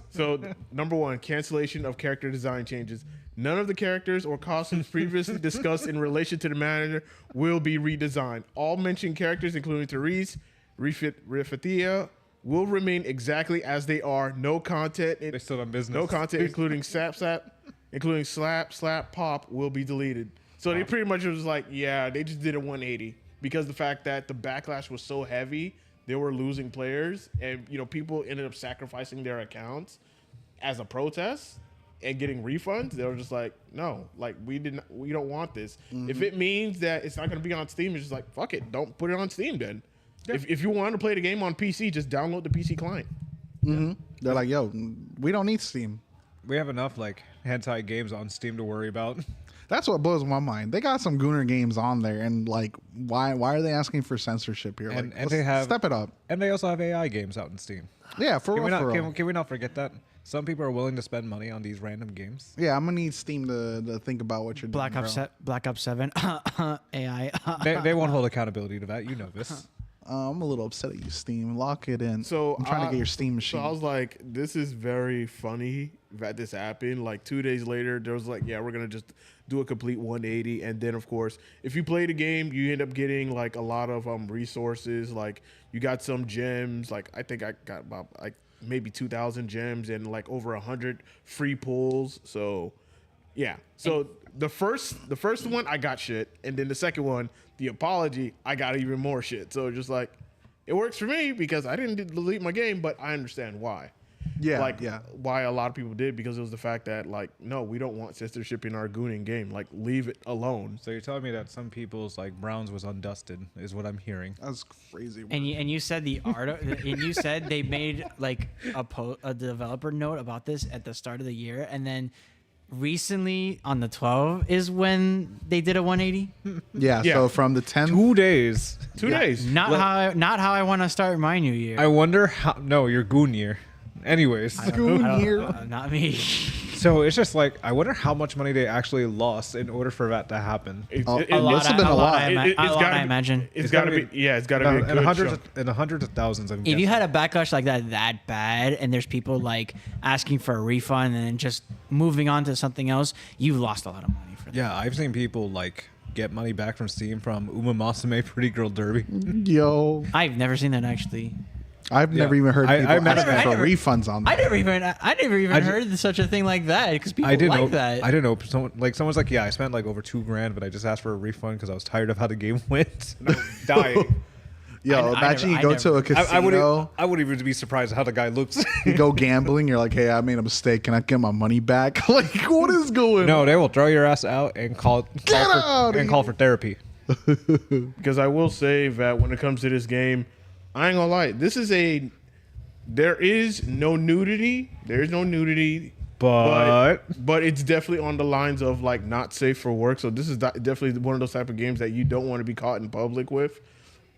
Number one, cancellation of character design changes. None of the characters or costumes previously discussed in relation to the manager will be redesigned. All mentioned characters, including Therese, Rifathia, will remain exactly as they are. No content. They still done business. No content, including slap, pop, will be deleted. So they pretty much was like, yeah, they just did a 180 because the fact that the backlash was so heavy, they were losing players, and people ended up sacrificing their accounts as a protest and getting refunds. They were just like, no, like we don't want this. If it means that it's not going to be on Steam, it's just like, fuck it, don't put it on Steam then. If you want to play the game on PC, just download the PC client. They're like, yo, we don't need Steam. We have enough like hentai games on Steam to worry about. That's what blows my mind. They got some gooner games on there, and like, why are they asking for censorship here? And- Like, and let's they have- step it up. And they also have AI games out in Steam. Yeah, for Can real, we not for real. can we not forget that? Some people are willing to spend money on these random games. Yeah, I'm gonna need Steam to think about what you're Black doing. Ops, Black Ops 7, AI. They won't hold accountability to that. You know this. I'm a little upset at you, Steam. Lock it in. So I'm trying to get your Steam So machine. I was like, this is very funny that this happened. Like 2 days later, there was like, yeah, we're gonna just do a complete 180. And then of course, if you play the game, you end up getting like a lot of resources. Like you got some gems. Like I think I got about like maybe 2,000 gems and like over 100 free pulls. So Yeah. So the first one I got shit, and then the second one, the apology, I got even more shit. So just like, it works for me because I didn't delete my game, but I understand why. Yeah, like yeah. why a lot of people did, because it was the fact that like, no, we don't want censorship in our gooning game. Like, leave it alone. So you're telling me that some people's like Browns was undusted is what I'm hearing. That's crazy. And you said the art, and you said they made like a developer note about this at the start of the year, and then recently on the 12th is when they did a 180. Yeah, Yeah. so from the 10th. 2 days. 2 days. Not how I want to start my new year. I wonder how. No, your goon year. Anyways, Not me. so it's just like I wonder how much money they actually lost in order for that to happen. It must have been a lot. I imagine. It's got to be. Yeah, it's got to be a In good hundreds, chunk. in the hundreds of thousands. I'm If guessing. you had a backlash like that bad, and there's people like asking for a refund and then just moving on to something else, you've lost a lot of money for that. Yeah, I've seen people like get money back from Steam from Uma Masume Pretty Girl Derby. Yo, I've never seen that actually. I've never even heard I people met a asking man- for refunds on that. I never even heard such a thing like that because people I didn't like know that. I didn't know. Someone's like, yeah, I spent like over $2,000, but I just asked for a refund because I was tired of how the game went. And I was dying. Yo, imagine you go to a casino, I wouldn't even be surprised at how the guy looks. you go gambling, you're like, hey, I made a mistake. Can I get my money back? Like, what is going No, on? they will throw your ass out and call for therapy. Because I will say that when it comes to this game, I ain't gonna lie. There is no nudity. There is no nudity. But it's definitely on the lines of like not safe for work. So this is definitely one of those type of games that you don't want to be caught in public with,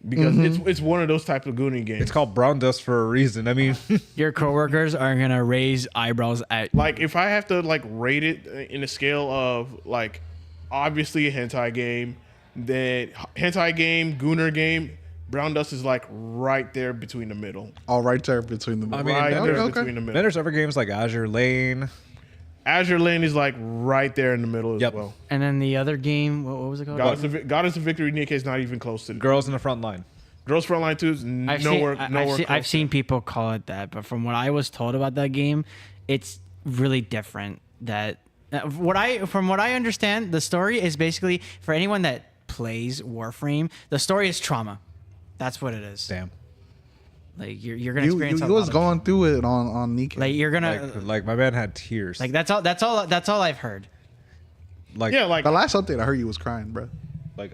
because it's one of those type of gooning games. it's called brown dust for a reason. I mean, Your coworkers are gonna raise eyebrows at Like, if I have to like rate it in a scale of like, obviously a hentai game, then hentai game, gooner game, brown dust is like right there between the middle. All right there between the. I mean, Right then there there's- between the then middle. there's other games like Azure Lane. Azure Lane is like right there in the middle as Yep. well. And then the other game, what was it called? Goddess of Victory Nikkei is not even close to Girls in the front line. Girls Frontline 2 is nowhere close. I've seen people call it that, but from what I was told about that game, it's really different. From what I understand, the story is basically, for anyone that plays Warframe, the story is trauma. That's what it is. Damn. Like you're gonna You experience. was a lot of- going through it on Nikkei. Like you're gonna Like my man had tears. like that's all I've heard. Like Yeah, like the last update I heard you was crying, bro.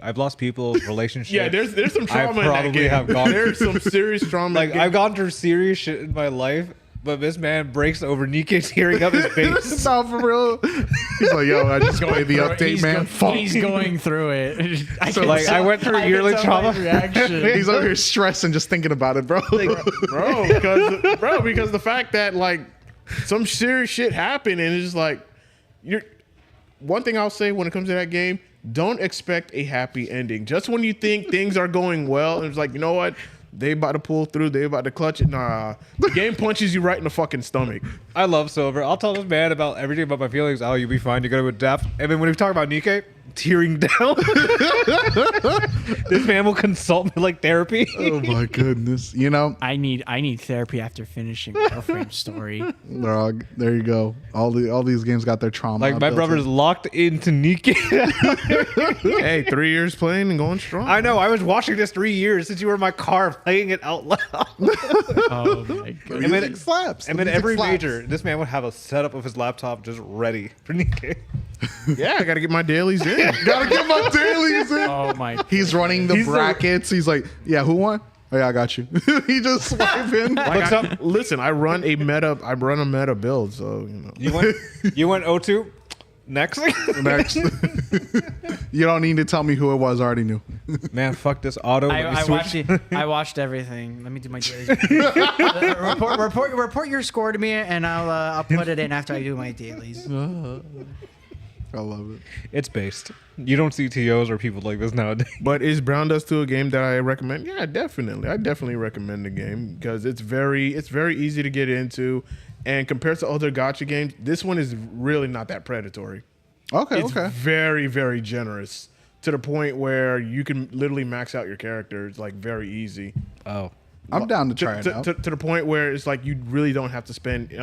I've lost people, relationships. yeah, there's some trauma in that probably game. have gone- There's some serious trauma. Like in the I've game. gone through serious shit in my life, but this man breaks over Nikkei tearing up his face. No, for real. He's like, yo, I just played the update, man. Fuck. He's going through it. So, like, I went through yearly trauma. He's over here stressing just thinking about it, bro. because the fact that like some serious shit happened, and it's just like one thing I'll say when it comes to that game, don't expect a happy ending. Just when you think things are going well, and it's like, you know what? They about to pull through. They about to clutch it. Nah, the game punches you right in the fucking stomach. I love Silver. I'll tell this man about everything about my feelings. Oh, you'll be fine. You're gonna adapt. And then when we talk about Nikkei, tearing down. This man will consult me like therapy. Oh my goodness. You know, I need therapy after finishing Warframe story. dog, there you go. All these games got their trauma. Like my built brother's in. locked into Nikkei. Hey, 3 years playing and going strong. I know. I was watching this 3 years since you were in my car playing it out loud. Oh my god. Music slaps. And The then music every slaps. major, this man would have a setup of his laptop just ready for Nikkei. Yeah, I got to get my dailies in. Gotta get my dailies in. Oh my. He's running the He's the- brackets. He's like, yeah, who won? Oh yeah, I got you. He just swipe in. Listen, I run a meta build, so you know. You went O2? Next? Next. You don't need to tell me who it was. I already knew. Man, fuck this auto. Let me switch. I watched everything. Let me do my dailies. report your score to me, and I'll put it in after I do my dailies. I love it. It's based. You don't see TOs or people like this nowadays. But is Brown Dust 2 a game that I recommend? Yeah, definitely. I definitely recommend the game because it's very easy to get into, and compared to other gacha games, this one is really not that predatory. Okay, It's okay. very, very generous to the point where you can literally max out your characters like very easy. Oh. I'm down to try it out. To the point where it's like you really don't have to spend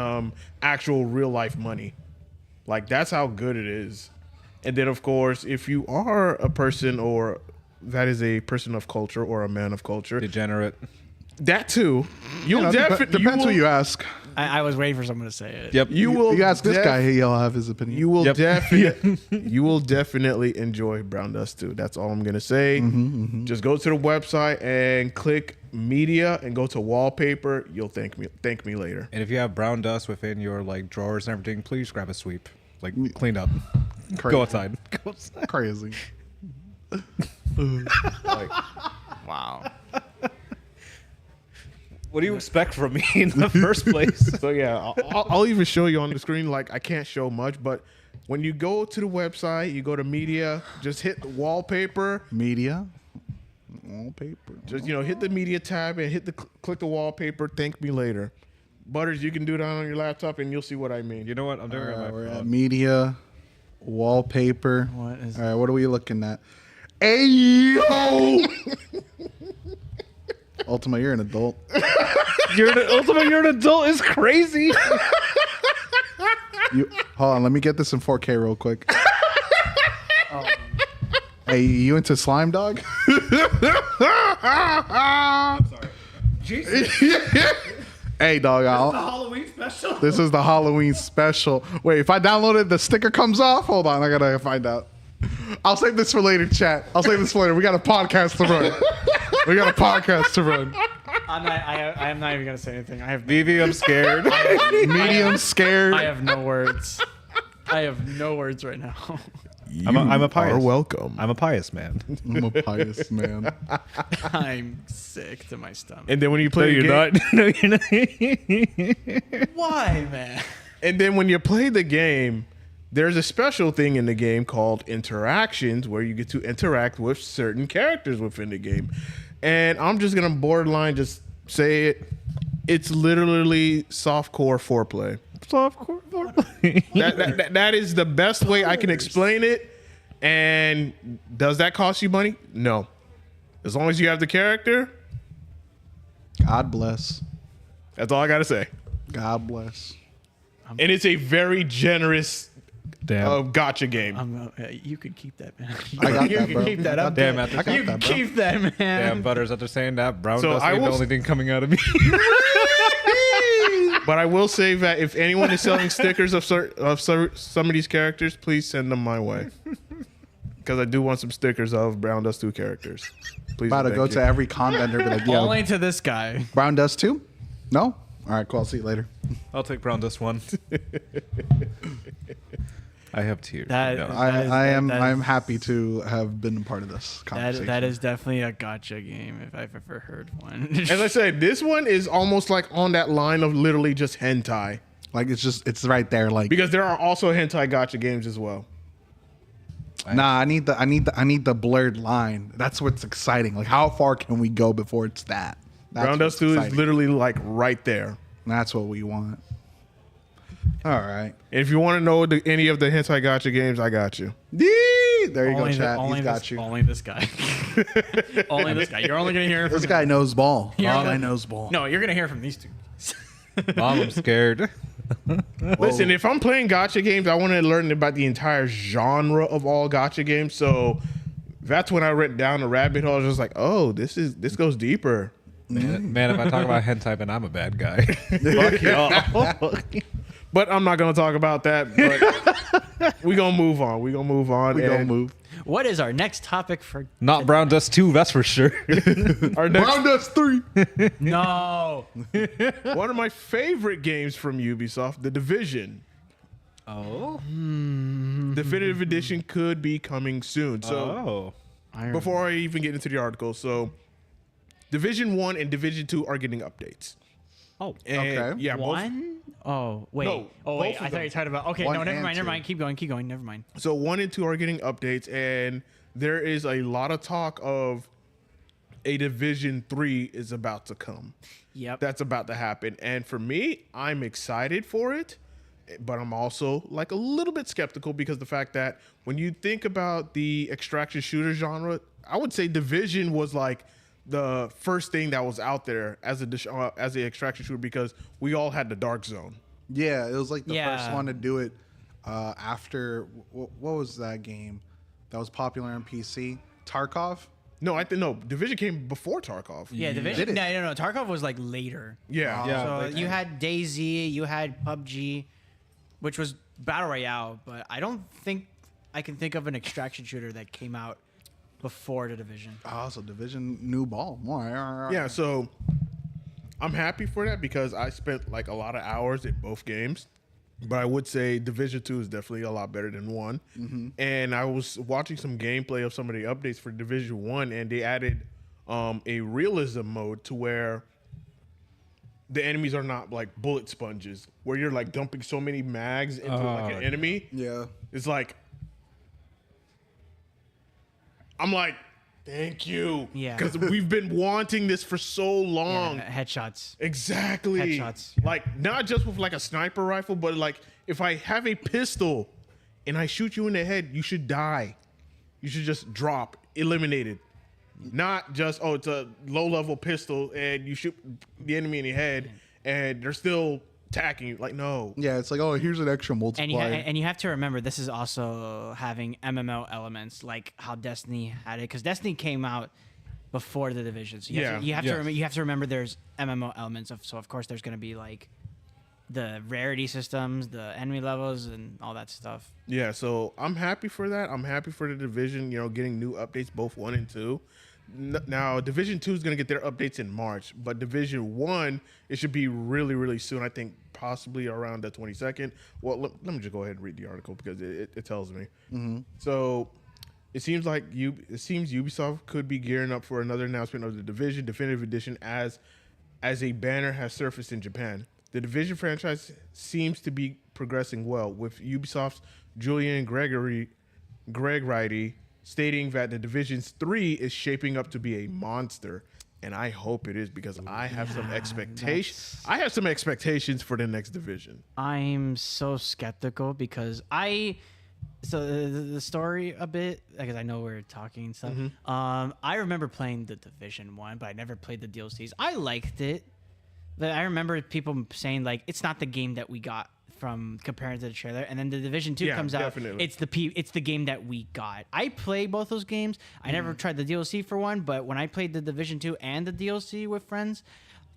actual real life money. Like, that's how good it is. And then, of course, if you are a person or that is a person of culture or a man of culture, Degenerate. that too, you'll definitely depends who you ask. I was waiting for someone to say it. Yep. You ask this guy, he'll have his opinion. You will Yep. you will definitely enjoy Brown Dust 2. That's all I'm gonna say. Just go to the website and click media and go to wallpaper. You'll thank me later. And if you have brown dust within your like drawers and everything, please grab a sweep. Like clean up. Crazy. Go outside. Go outside. Crazy. Like, Wow. what do you expect from me in the first place? So yeah, I'll even show you on the screen. Like, I can't show much, but when you go to the website, you go to media, just hit the wallpaper. Media. Wallpaper. Just hit the media tab and click the wallpaper. Thank me later. Butters, you can do that on your laptop and you'll see what I mean. You know what? I'm doing it on my We're at phone. media. Wallpaper. What is All right, what are we looking at? Ayo! Ultima, you're an adult. You're an adult is crazy. Hold on, let me get this in 4K real quick. Hey, you into slime, dog? Sorry. Jesus. Hey, dog. Halloween special. This is the Halloween special. Wait, if I download it, the sticker comes off? Hold on, I gotta find out. I'll save this for later, chat. I'll save this for later. We got a podcast to run. I am not even gonna say anything. I have BB, I'm scared. Medium scared. I have no words. I have no words right now. I'm a pious. Are welcome. I'm a pious man. I'm a pious man. I'm sick to my stomach. And then when you play the game, No, you're not. Why, man? and then when you play the game, there's a special thing in the game called interactions where you get to interact with certain characters within the game. And I'm just gonna borderline just say it. It's literally softcore foreplay. Softcore foreplay. That is the best way I can explain it. And does that cost you money? No. As long as you have the character, God bless. that's all I gotta say. God bless. And it's a very generous Damn. gotcha game. You can keep that, man. I got you that, can bro. keep that up. Damn, there. after I got You that, can bro. keep that, man. Damn, Butters, after saying that, brown So dust I ain't the will- only thing coming out of me. But I will say that if anyone is selling stickers of some of these characters, please send them my way. Because I do want some stickers of Brown Dust 2 characters. Please. About to and go thank to you. every con vendor, be like, yo, Only to this guy. Brown Dust 2? No? All right, cool. I'll see you later. I'll take brown dust 1. I have tears. That- Yeah. I'm happy to have been a part of this conversation. That is definitely a gotcha game if I've ever heard one. As I said, this one is almost like on that line of literally just hentai. Like it's right there. Like Because there are also hentai gotcha games as well. nah, I need the blurred line. That's what's exciting. Like how far can we go before it's that? That's Brown Dust what's 2 is exciting. literally like right there. That's what we want. All right. And if you want to know any of the hentai gotcha games, I got you. There you go, chat. Only He's got this, you. Only this guy. Only this guy. You're only gonna hear from This guy knows ball. You're This gonna- guy knows ball. No, you're gonna hear from these two. Mom, I'm scared. Listen, if I'm playing gotcha games, I want to learn about the entire genre of all gotcha games. So that's when I went down the rabbit hole. I was just like, oh, this goes deeper. Man, if I talk about hentai, then I'm a bad guy. Fuck y'all. But I'm not gonna talk about that. But we gonna move on. We gonna move on. We gonna and move. What is our next topic for? Not brown dust 2, that's for sure. Our next, Brown Dust 3. No. one of my favorite games from Ubisoft, The Division. Oh. Definitive Edition could be coming soon. So before I even get into the article, so Division 1 and Division 2 are getting updates. Oh, And Okay. yeah, both, one? Oh, wait. No, oh, wait. both of I thought them. you were talking about. Okay, One no, never and mind. Never two. mind. Keep going. Never mind. so 1 and 2 are getting updates, and there is a lot of talk of a Division 3 is about to come. Yep. That's about to happen. And for me, I'm excited for it, but I'm also like a little bit skeptical because the fact that when you think about the extraction shooter genre, I would say Division was like the first thing that was out there as a extraction shooter because we all had the Dark Zone. Yeah, it was like the first Yeah. one to do it. after what was that game that was popular on PC? Tarkov. No, I think no. Division came before Tarkov. Yeah, Division. No. Tarkov was like later. Yeah. Yeah. So like- you had DayZ, you had PUBG, which was battle royale, but I don't think I can think of an extraction shooter that came out before the Division. Oh, so Division new ball. More. Yeah, so I'm happy for that because I spent like a lot of hours in both games. But I would say Division 2 is definitely a lot better than 1. Mm-hmm. And I was watching some gameplay of some of the updates for Division 1, and they added a realism mode to where the enemies are not like bullet sponges, where you're like dumping so many mags into like an enemy. Yeah. It's like, I'm like, thank you. Yeah. Because we've been wanting this for so long. Yeah, headshots. Exactly. Headshots, yeah. Like, not just with like a sniper rifle, but like if I have a pistol and I shoot you in the head, you should die. You should just drop, eliminated. Not just, oh, it's a low level pistol and you shoot the enemy in the head and they're still attacking you. Like, no. Yeah, it's like, oh, here's an extra And multiplier. you have to remember, this is also having MMO elements, like how Destiny had it, because Destiny came out before the Division. So you have to, Yeah. you have to remember there's MMO elements of. So of course there's going to be like the rarity systems, the enemy levels, and all that stuff. Yeah, so I'm happy for that. I'm happy for the Division, getting new updates, both 1 and 2. Now, Division 2 is going to get their updates in March, but Division 1, it should be really, really soon. I think possibly around the 22nd. Well, let me just go ahead and read the article because it tells me. Mm-hmm. So it seems Ubisoft could be gearing up for another announcement of the Division Definitive Edition as a banner has surfaced in Japan. The Division franchise seems to be progressing well, with Ubisoft's Julian Gregrighty stating that the Division's 3 is shaping up to be a monster. And I hope it is because I have some expectations. I have some expectations for the next Division. I'm so skeptical because the story a bit, because I know we're talking and stuff. I remember playing the Division 1, but I never played the DLCs. I liked it. But I remember people saying like it's not the game that we got from comparing to the trailer, and then the Division 2 comes out. Definitely. It's the game that we got. I played both those games. I never tried the DLC for one, but when I played the Division 2 and the DLC with friends,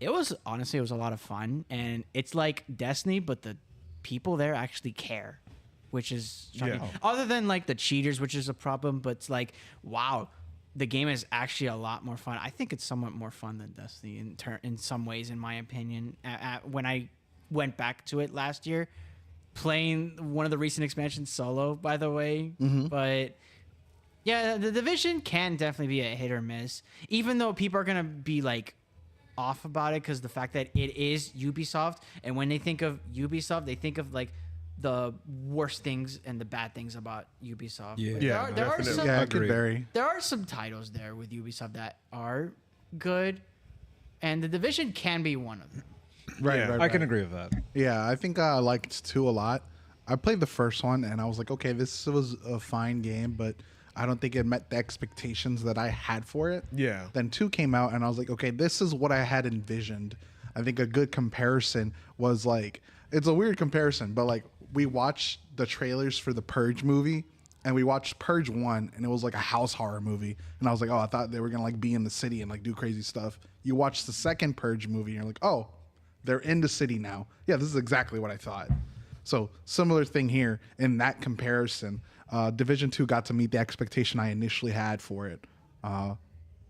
it was a lot of fun, and it's like Destiny, but the people there actually care, which is shocking. Yeah. Other than like the cheaters, which is a problem, but it's like, wow, the game is actually a lot more fun. I think it's somewhat more fun than Destiny in some ways, in my opinion. When I went back to it last year, playing one of the recent expansions solo, by the way. But yeah, the Division can definitely be a hit or miss, even though people are gonna be like off about it because the fact that it is Ubisoft, and when they think of Ubisoft, they think of like the worst things and the bad things about Ubisoft. Yeah. But Yeah, there are definitely. some, Yeah, it could Agreed. vary. there are some titles there with Ubisoft that are good, and the Division can be one of them. Right, Yeah. right, I can right. agree with that. Yeah, I think I liked 2 a lot. I played the first one and I was like, okay, this was a fine game, but I don't think it met the expectations that I had for it. Yeah. Then 2 came out and I was like, okay, this is what I had envisioned. I think a good comparison was like, it's a weird comparison, but like we watched the trailers for the Purge movie and we watched Purge 1 and it was like a house horror movie. And I was like, oh, I thought they were going to like be in the city and like do crazy stuff. You watch the second Purge movie and you're like, oh, they're in the city now. Yeah, this is exactly what I thought. So similar thing here in that comparison. Division 2 got to meet the expectation I initially had for it. Now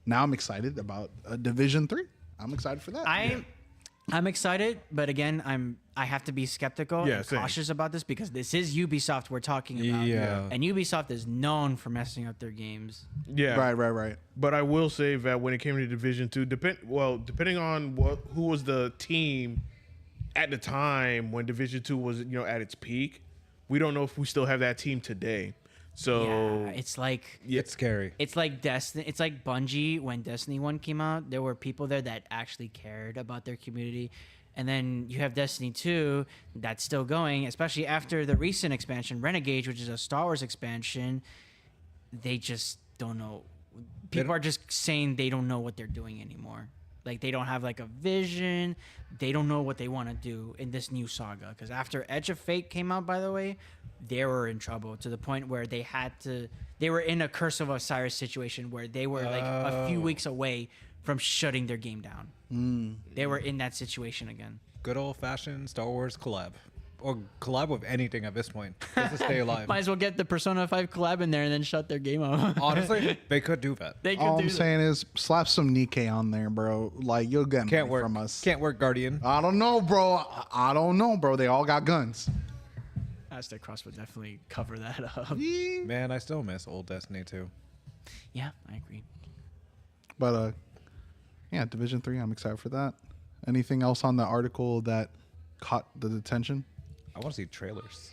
I'm excited about Division 3. I'm excited for that. I'm excited, but again, I have to be skeptical Yeah, and same. cautious about this because this is Ubisoft we're talking about. Yeah. And Ubisoft is known for messing up their games. Yeah. Right. But I will say that when it came to Division 2, depending on who was the team at the time when Division 2 was, at its peak, we don't know if we still have that team today. So Yeah, it's like It's scary. it's like Destiny. It's like Bungie when Destiny 1 came out. There were people there that actually cared about their community. And then you have Destiny 2 that's still going, especially after the recent expansion, Renegade, which is a Star Wars expansion. They just don't know. People are just saying they don't know what they're doing anymore. Like they don't have like a vision. They don't know what they want to do in this new saga. Because after Edge of Fate came out, by the way, they were in trouble to the point where they were in a Curse of Osiris situation where they were like a few weeks away from shutting their game down. They were in that situation again. Good old fashioned Star Wars collab. Or collab with anything at this point. Just to stay alive. Might as well get the Persona 5 collab in there and then shut their game off. Honestly, they could do that. They could All do I'm that. saying is slap some Nikkei on there, bro. Like, you'll get Can't money work from us. Can't work, Guardian. I don't know, bro. I don't know, bro. They all got guns. Aztec Cross would definitely cover that up. Man, I still miss old Destiny 2. Yeah, I agree. But yeah, Division 3, I'm excited for that. Anything else on the article that caught the attention? I want to see trailers.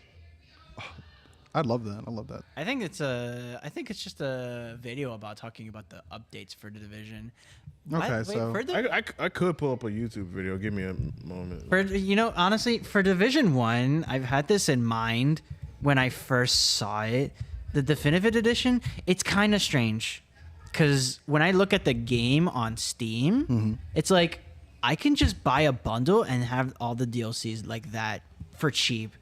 I'd love that. I love that. I think it's just a video about talking about the updates for the Division. Okay, so- for the, I could pull up a YouTube video. Give me a moment. for honestly, for Division 1, I've had this in mind when I first saw it. The definitive edition, it's kind of strange because when I look at the game on Steam, it's like I can just buy a bundle and have all the DLCs like that for cheap.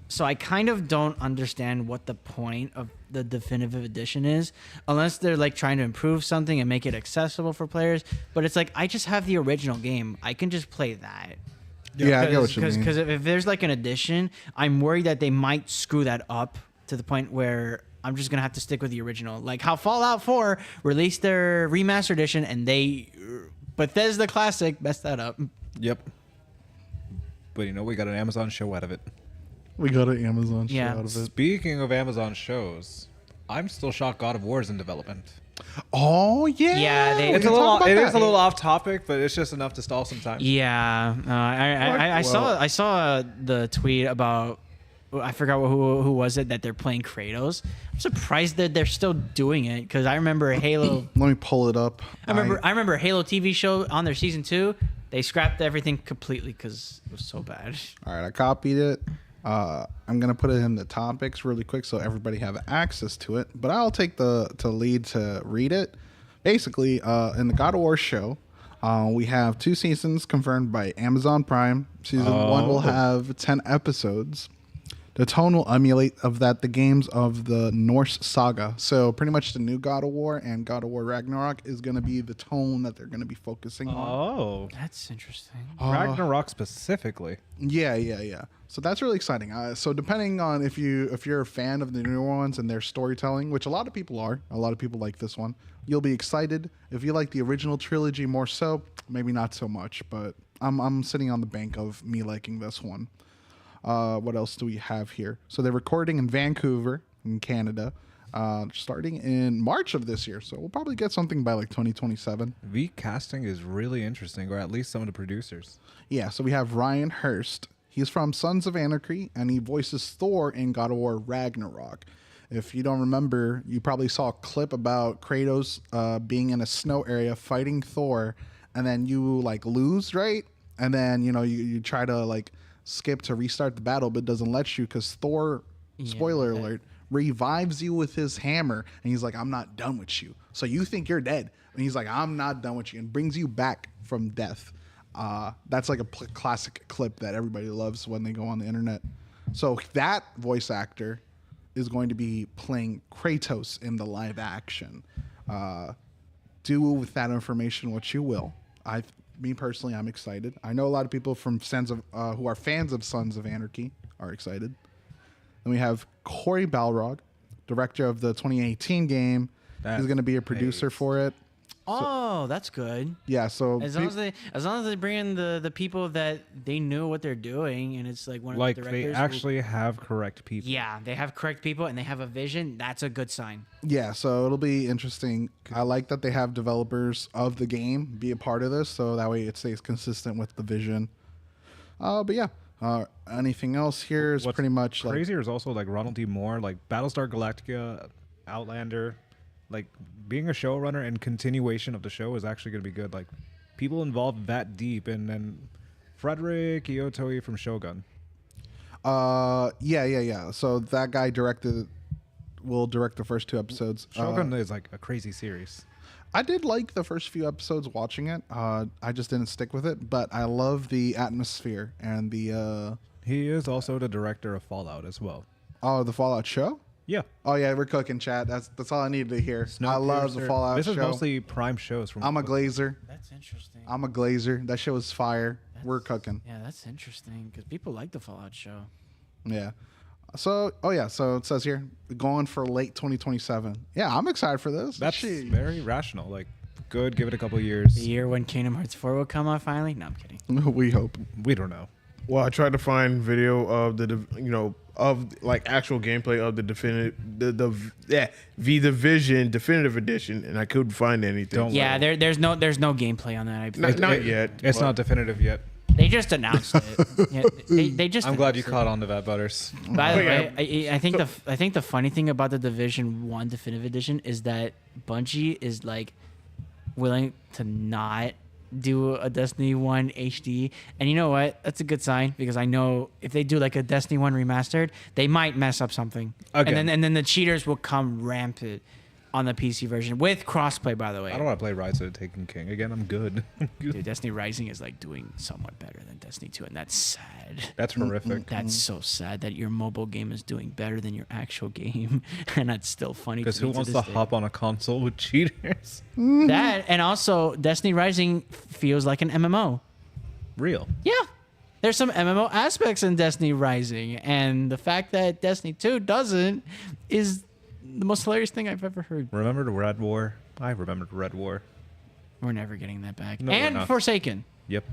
So I kind of don't understand what the point of the definitive edition is, unless they're like trying to improve something and make it accessible for players. But it's like I just have the original game. I can just play that. Yeah, I get what you mean. Because if there's like an edition, I'm worried that they might screw that up to the point where I'm just gonna have to stick with the original. Like how Fallout 4 released their remastered edition and Bethesda Classic messed that up. Yep. But we got an Amazon show out of it. We got an Amazon show Yeah. out of it. Speaking of Amazon shows, I'm still shocked God of War is in development. Oh, yeah. Yeah, they- We It's can talk about it that. is a little off topic, but it's just enough to stall some time. Yeah, I saw the tweet about, I forgot who was it, that they're playing Kratos. I'm surprised that they're still doing it because I remember Halo. Let me pull it up. I remember Halo TV show on their season 2. They scrapped everything completely because it was so bad. All right, I copied it. I'm gonna put it in the topics really quick so everybody have access to it. But I'll take the lead to read it. Basically, in the God of War show, we have 2 seasons confirmed by Amazon Prime. Season 1 will have 10 episodes. The tone will emulate the games of the Norse saga. So pretty much the new God of War and God of War Ragnarok is going to be the tone that they're going to be focusing on. Oh. That's interesting. Ragnarok specifically. Yeah. So that's really exciting. So depending on if you're a fan of the newer ones and their storytelling, which a lot of people are, a lot of people like this one, you'll be excited. If you like the original trilogy more so, maybe not so much. But I'm sitting on the bank of me liking this one. What else do we have here? So they're recording in Vancouver, in Canada, starting in March of this year. So we'll probably get something by like 2027. Recasting is really interesting, or at least some of the producers. Yeah, so we have Ryan Hurst. He's from Sons of Anarchy, and he voices Thor in God of War Ragnarok. If you don't remember, you probably saw a clip about Kratos being in a snow area fighting Thor, and then you like lose, right? And then you try to like skip to restart the battle, but it doesn't let you because Thor, spoiler alert, revives you with his hammer, and he's like, "I'm not done with you." So you think you're dead, and he's like, "I'm not done with you," and brings you back from death. That's like a classic clip that everybody loves when they go on the internet. So that voice actor is going to be playing Kratos in the live action. Do with that information what you will. Me personally, I'm excited. I know a lot of people from who are fans of Sons of Anarchy are excited. Then we have Corey Balrog, director of the 2018 game. He's going to be a producer for it. Oh, that's good. Yeah, so As long as they bring in the people that they knew what they're doing, and it's like one of Like the they directors. actually have correct people. Yeah, they have correct people and they have a vision. That's a good sign. yeah, so it'll be interesting. I like that they have developers of the game be a part of this, so that way it stays consistent with the vision. But yeah, anything else here is What's pretty much like crazier is also like Ronald D. Moore, like Battlestar Galactica, Outlander, like being a showrunner and continuation of the show is actually going to be good. Like people involved that deep, and then Frederick Iotoi from Shogun. Yeah. So that guy will direct the first 2 episodes. Shogun is like a crazy series. I did like the first few episodes watching it. I just didn't stick with it, but I love the atmosphere and the He is also the director of Fallout as well. Oh, the Fallout show. Yeah. Oh yeah, we're cooking, chat. That's all I needed to hear. I love the Snowpiercer. Fallout This show. is mostly Prime shows from. I'm a glazer. That's interesting. I'm a glazer. That show is fire. We're cooking. Yeah, that's interesting because people like the Fallout show. Yeah. So, so it says here going for late 2027. Yeah, I'm excited for this. That's Shit. very rational. Like, good. Give it a couple of years. The year when Kingdom Hearts 4 will come out finally? No, I'm kidding. We hope. We don't know. Well, I tried to find video of of like actual gameplay of the definitive the Division Definitive Edition, and I couldn't find anything. Don't Yeah, there's no gameplay on that. Not yet. It's but- not definitive yet. They just announced it. Yeah, they just. I'm glad you announced it. caught on to that, Butters. By the Oh, yeah. way, I think the funny thing about the Division 1 Definitive Edition is that Bungie is like willing to not do a Destiny 1 HD. And you know what? That's a good sign because I know if they do like a Destiny 1 remastered, they might mess up something. Again. And then the cheaters will come rampant on the PC version with crossplay, by the way. I don't want to play Rise of the Taken King again. I'm good. Dude, Destiny Rising is like doing somewhat better than Destiny 2, and that's sad. That's horrific. That's so sad that your mobile game is doing better than your actual game, and that's still funny. Because to who me to wants this to day. hop on a console with cheaters? That, and also Destiny Rising feels like an MMO. Real. Yeah, there's some MMO aspects in Destiny Rising, and the fact that Destiny 2 doesn't is the most hilarious thing I've ever heard. Remember the Red War? I remembered Red War. We're never getting that back. No, we're and not. Forsaken. Yep.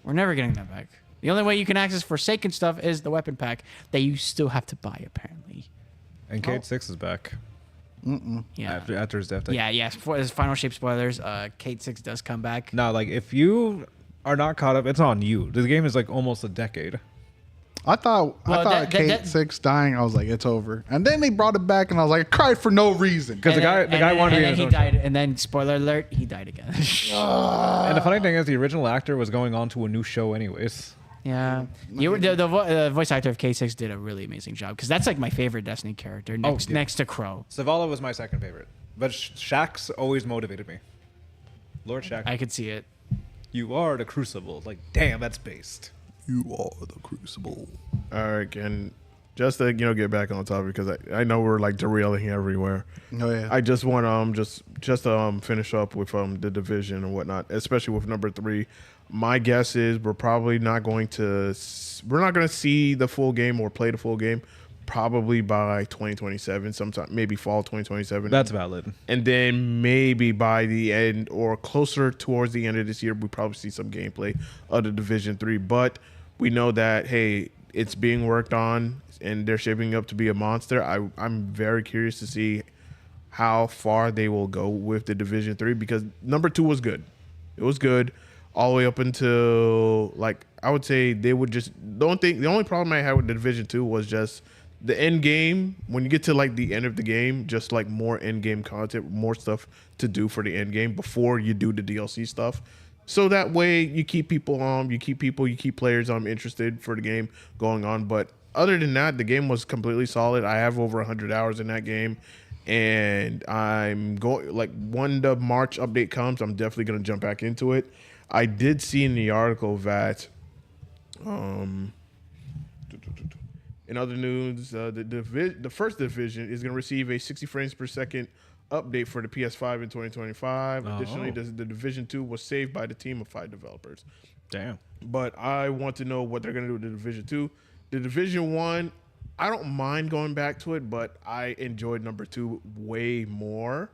We're never getting that back. The only way you can access Forsaken stuff is the weapon pack that you still have to buy, apparently. And Cade 6 is back. Yeah. After his death. Like, Yeah. For his Final Shape spoilers, Kate 6 does come back. No, like if you are not caught up, it's on you. The game is like almost a decade. I thought Well, Kate 6 dying. I was like, it's over. And then they brought it back, and I was like, I cried for no reason. Because the guy wanted to be in and his he own died, and then spoiler alert, he died again. And the funny thing is, the original actor was going on to a new show, anyways. Yeah, the voice actor of K6 did a really amazing job because that's like my favorite Destiny character next yeah. next to Crow. Zavala was my second favorite, but Shaxx always motivated me. Lord Shaxx, I could see it. you are the Crucible. Like, damn, that's based. You are the Crucible. All right, and just to get back on topic because I know we're like derailing everywhere. Oh yeah. I just want just finish up with the Division and whatnot, especially with number 3. My guess is we're probably not going to see the full game or play the full game probably by 2027, sometime maybe fall 2027. That's valid. And then maybe by the end or closer towards the end of this year, we probably see some gameplay of the Division 3. But we know that, hey, it's being worked on and they're shaping up to be a monster. I'm very curious to see how far they will go with the Division 3 because number 2 was good. It was good all the way up until, like, I would say they would just, the only problem I had with the Division 2 was just the end game. When you get to like the end of the game, just like more end game content, more stuff to do for the end game before you do the DLC stuff. So that way you keep people you keep players interested for the game going on. But other than that, the game was completely solid. I have over 100 hours in that game, and I'm going, like, when the March update comes, I'm definitely going to jump back into it. I did see in the article that in other news, the first division is going to receive a 60 frames per second update for the PS5 in 2025. Additionally, the Division 2 was saved by the team of 5 developers. Damn. But I want to know what they're going to do with the Division 2. The Division 1, I don't mind going back to it, but I enjoyed number 2 way more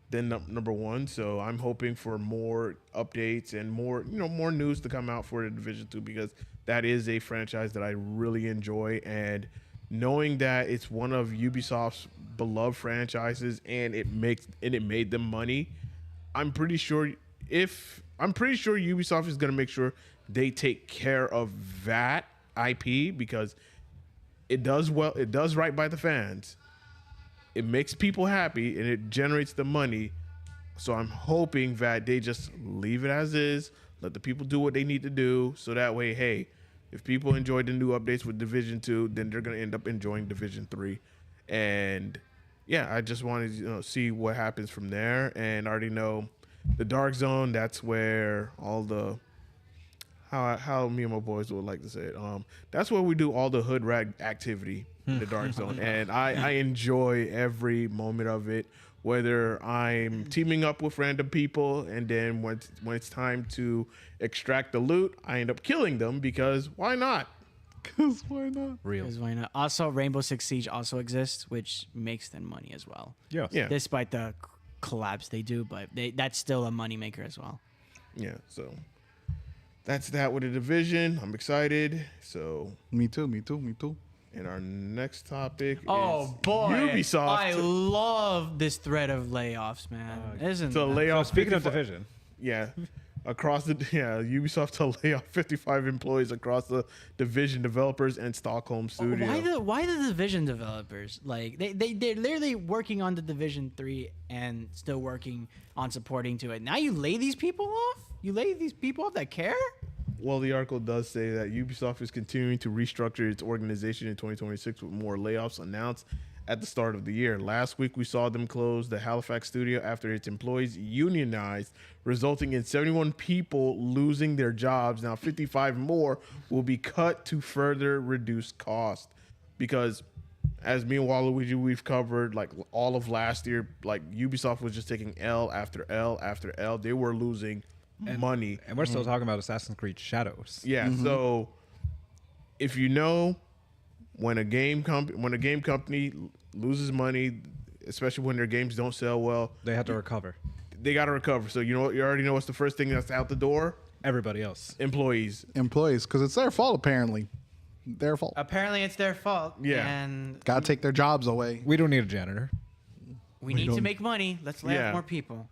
than number 1. So I'm hoping for more updates and more news to come out for the Division 2 because that is a franchise that I really enjoy. And knowing that it's one of Ubisoft's beloved franchises and it made them money, I'm pretty sure Ubisoft is going to make sure they take care of that IP because it does right by the fans. It makes people happy and it generates the money. So I'm hoping that they just leave it as is, let the people do what they need to do. So that way, hey, if people enjoy the new updates with Division 2, then they're going to end up enjoying Division 3. And yeah, I just wanted to see what happens from there. And I already know the Dark Zone, that's where all the how me and my boys would like to say it. That's where we do all the hood rag activity in the dark zone, and I enjoy every moment of it. Whether I'm teaming up with random people, and then when it's time to extract the loot, I end up killing them because why not? Because why not? Real. 'Cause why not? Also, Rainbow Six Siege also exists, which makes them money as well. Yeah. Yeah. Despite the collabs they do, but that's still a moneymaker as well. Yeah, so that's that with the division. I'm excited. So, Me too. Me too. Me too. and our next topic Oh is boy, Ubisoft. I love this thread of layoffs, man. Isn't to that- lay So off speaking of 55 division, yeah, Ubisoft to lay off 55 employees across the division developers and Stockholm studio. Why the Division developers? Like they're literally working on the Division 3 and still working on supporting to it. Now you lay these people off? You lay these people off that care? Well, the article does say that Ubisoft is continuing to restructure its organization in 2026 with more layoffs announced at the start of the year. Last week, we saw them close the Halifax studio after its employees unionized, resulting in 71 people losing their jobs. Now, 55 more will be cut to further reduce cost because, as me and Waluigi, we've covered like all of last year, like Ubisoft was just taking L after L after L. They were losing money. and we're still talking about Assassin's Creed Shadows. Yeah. So if you know when a game company loses money, especially when their games don't sell well, They have to recover. they got to recover. So you know, you already know what's the first thing that's out the door? Everybody else. Employees. Employees, because it's their fault apparently. Their fault. Apparently, it's their fault. Yeah. and Gotta take their jobs away. We don't need a janitor. we need to make money. Let's lay Yeah. off more people.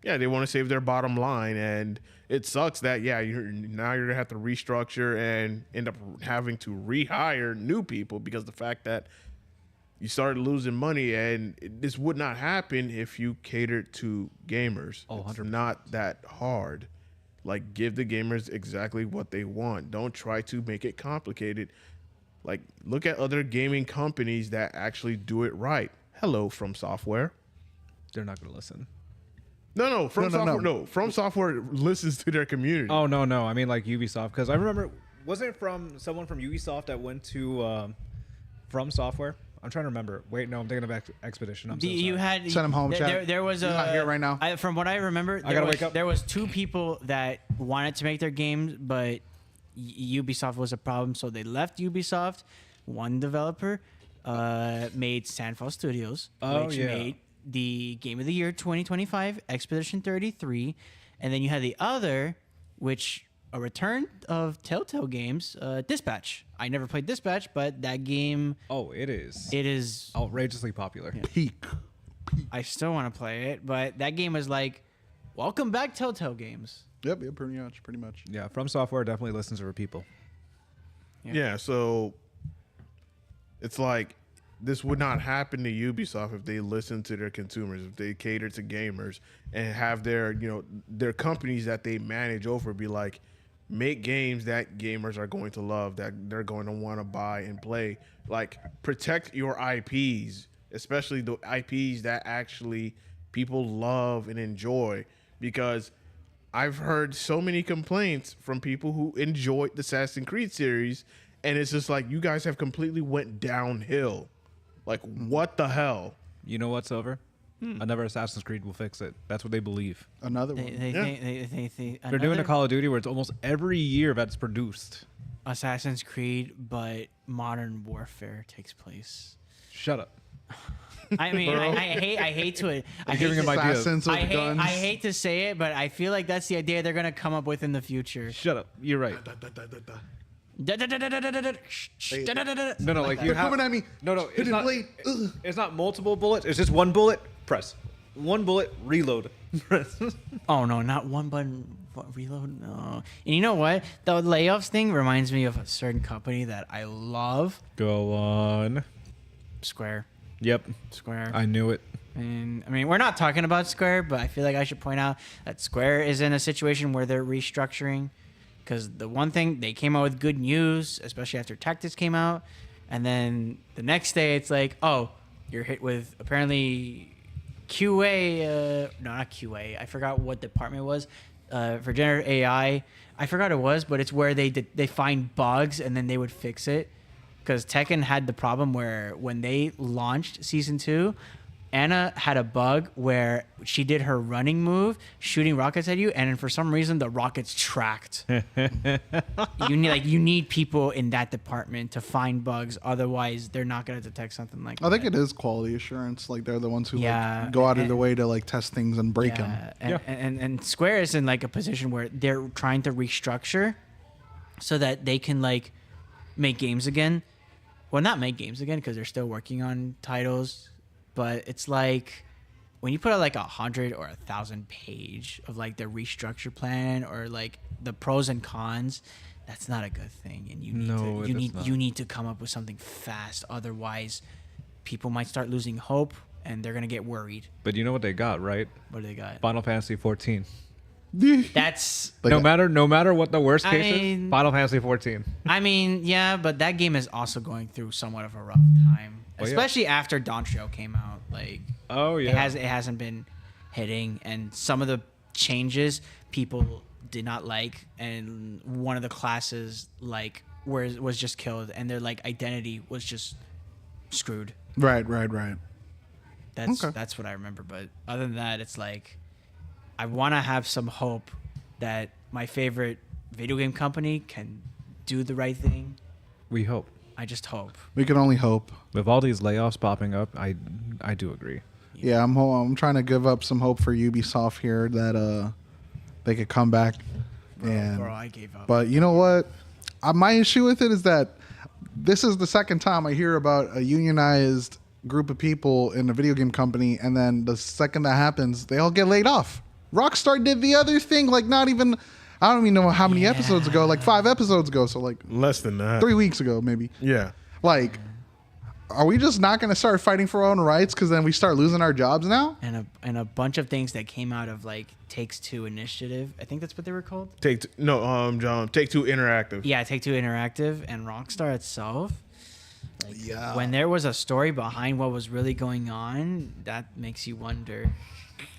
Yeah, they want to save their bottom line, and it sucks that you're gonna have to restructure and end up having to rehire new people because the fact that you started losing money, and this would not happen if you catered to gamers. Oh, It's 100%. not that hard. Like, give the gamers exactly what they want. Don't try to make it complicated. Like, look at other gaming companies that actually do it right. Hello, From Software. They're not going to listen. No, From No. Software. No, From Software listens to their community. Oh, no. I mean, like Ubisoft. Because I remember, wasn't it from someone from Ubisoft that went to From Software? I'm trying to remember. Wait, no, I'm thinking of Expedition. I'm so You sorry. had Send him home, chat. There was He's not here right now. From what I remember, gotta wake up. there was two people that wanted to make their games, but Ubisoft was a problem, so they left Ubisoft. One developer made Sandfall Studios, Oh, which yeah. made the Game of the Year 2025 Expedition 33, and then you had the other, which a return of Telltale games, Dispatch. I never played Dispatch, but that game, Oh, it is. it is. outrageously popular. Peak. I still want to play it, but that game was like, welcome back, Telltale games. Yep, pretty much. Yeah, From Software definitely listens to her people. Yeah, so it's like this would not happen to Ubisoft if they listened to their consumers, if they cater to gamers and have their, their companies that they manage over be like, make games that gamers are going to love, that they're going to want to buy and play. Like, protect your IPs, especially the IPs that actually people love and enjoy, because I've heard so many complaints from people who enjoyed the Assassin's Creed series, and it's just like, you guys have completely went downhill. Like, what the hell? You know what, Silver? Another Assassin's Creed will fix it. That's what they believe. Another They, one. they, Yeah. they They're doing a Call of Duty where it's almost every year that's produced. Assassin's Creed, but Modern Warfare takes place. Shut up. I mean, I hate to it. I hate giving to, him ideas. Assassins with I hate, guns. I hate to say it, but I feel like that's the idea they're gonna come up with in the future. Shut up. You're right. No, like you They're have. coming at me. No, it's Hidden not. blade. Ugh. It's not multiple bullets. It's just one bullet. Press. One bullet. Reload. Press. Oh no, not one button. Reload. No. And you know what? The layoffs thing reminds me of a certain company that I love. Go on. Square. Yep. Square. I knew it. And I mean, we're not talking about Square, but I feel like I should point out that Square is in a situation where they're restructuring. Because the one thing, they came out with good news, especially after Tactics came out. And then the next day, it's like, oh, you're hit with apparently QA. No, not QA. I forgot what department it was. for generative AI. I forgot what it was, but it's where they find bugs and then they would fix it. Because Tekken had the problem where when they launched season 2, Anna had a bug where she did her running move, shooting rockets at you, and for some reason the rockets tracked. you need people in that department to find bugs, otherwise they're not gonna detect something like that. I think it is quality assurance. Like they're the ones who Yeah, like, go out of their way to like test things and break them. And Square is in like a position where they're trying to restructure so that they can like make games again. Well, not make games again because they're still working on titles. But it's like when you put out like 100 or 1,000 page of like the restructure plan or like the pros and cons, that's not a good thing. And you need to come up with something fast. Otherwise, people might start losing hope and they're gonna get worried. But you know what they got, right? What do they got? Final Fantasy 14. That's No matter what the worst case is, Final Fantasy 14. I mean, yeah, but that game is also going through somewhat of a rough time. Especially after Dawn Show came out, like it hasn't been hitting, and some of the changes people did not like, and one of the classes like was just killed, and their like identity was just screwed. Right. That's what I remember. But other than that, it's like I want to have some hope that my favorite video game company can do the right thing. We hope. I just hope. We can only hope. With all these layoffs popping up, I do agree. Yeah, I'm trying to give up some hope for Ubisoft here that they could come back. Bro, I gave up. But you know what? My issue with it is that this is the second time I hear about a unionized group of people in a video game company, and then the second that happens, they all get laid off. Rockstar did the other thing, like not even... I don't even know how many episodes ago, like 5 episodes ago. So like less than that. 3 weeks ago, maybe. Yeah. Like, are we just not going to start fighting for our own rights because then we start losing our jobs now? And a bunch of things that came out of like Take-Two Initiative. I think that's what they were called. Take-Two Interactive. Yeah, Take-Two Interactive and Rockstar itself. Like, when there was a story behind what was really going on, that makes you wonder.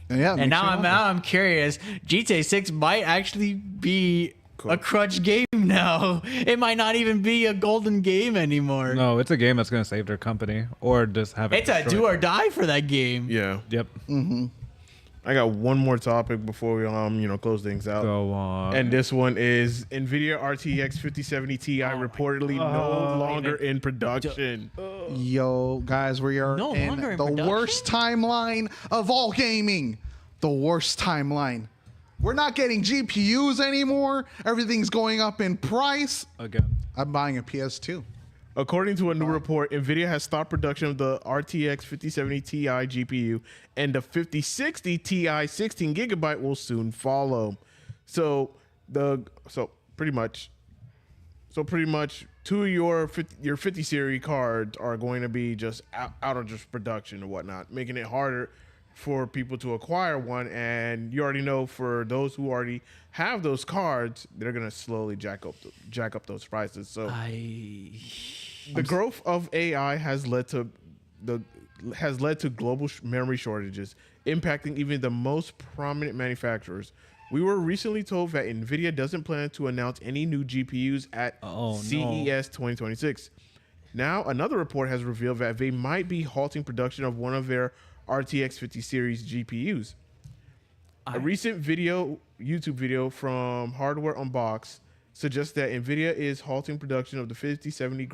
Yeah, and now I'm curious. GTA 6 might actually be a crutch game now. It might not even be a golden game anymore. No, it's a game that's going to save their company or just have it. It's a do or die for that game. Yeah. Yep. Mm-hmm. I got one more topic before we close things out. Go on. And this one is NVIDIA RTX 5070 Ti reportedly no longer in production. Yo, guys, we are in the worst timeline of all gaming. The worst timeline. We're not getting GPUs anymore. Everything's going up in price. Again. I'm buying a PS2. According to a new report, NVIDIA has stopped production of the RTX 5070 Ti GPU, and the 5060 Ti 16 gigabyte will soon follow. So pretty much, two of your 50 series cards are going to be just out of just production and whatnot, making it harder for people to acquire one. And you already know, for those who already have those cards, they're gonna slowly jack up those prices. So the growth of AI has led to global memory shortages, impacting even the most prominent manufacturers. We were recently told that NVIDIA doesn't plan to announce any new GPUs at CES 2026. Now, another report has revealed that they might be halting production of one of their RTX 50 series GPUs. A recent YouTube video from Hardware Unboxed suggests that NVIDIA is halting production of the 5070 Ti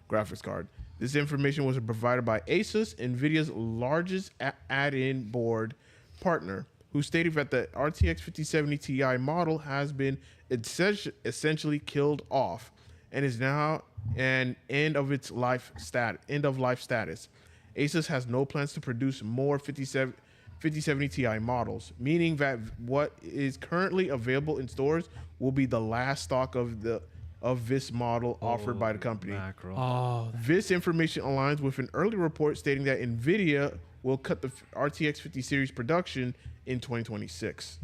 graphics card. This information was provided by Asus, NVIDIA's largest add-in board partner, who stated that the RTX 5070 Ti model has been essentially killed off and is now an end of life status. Asus has no plans to produce more 5070 Ti models, meaning that what is currently available in stores will be the last stock of this model offered by the company. This information aligns with an early report stating that NVIDIA will cut the RTX 50 series production in 2026.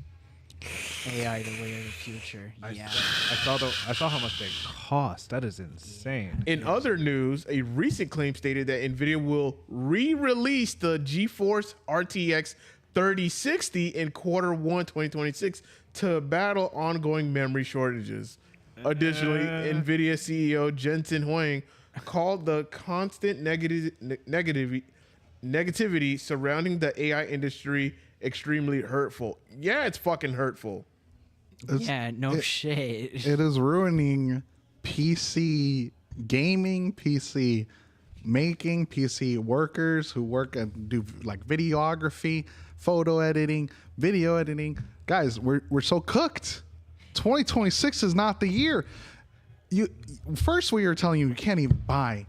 AI, the way of the future. Yeah. I saw how much they cost. That is insane. In other news, a recent claim stated that NVIDIA will re-release the GeForce RTX 3060 in Q1 2026 to battle ongoing memory shortages. Additionally, NVIDIA CEO Jensen Huang called the constant negativity surrounding the AI industry extremely hurtful. Yeah, it's fucking hurtful. Yeah, no shit. It is ruining PC gaming, PC making, PC workers who work and do like videography, photo editing, video editing. Guys, we're so cooked. 2026 is not the year. First we were telling you can't even buy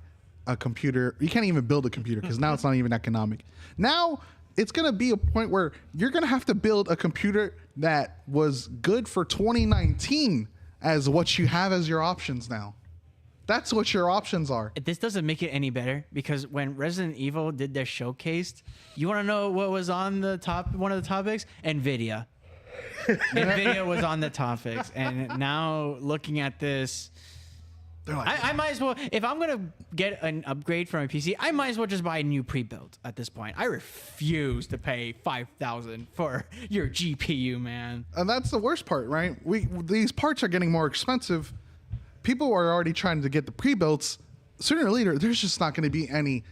a computer. You can't even build a computer because now it's not even economic. Now it's going to be a point where you're going to have to build a computer that was good for 2019 as what you have as your options now. That's what your options are. This doesn't make it any better because when Resident Evil did their showcase, you want to know what was on the top? One of the topics? NVIDIA. NVIDIA was on the topics, and now looking at this, They're like, I might as well. If I'm gonna get an upgrade for my PC, I might as well just buy a new pre-built. At this point, I refuse to pay $5,000 for your GPU, man. and that's the worst part, right? These parts are getting more expensive. People are already trying to get the pre-builts. Sooner or later, there's just not going to be any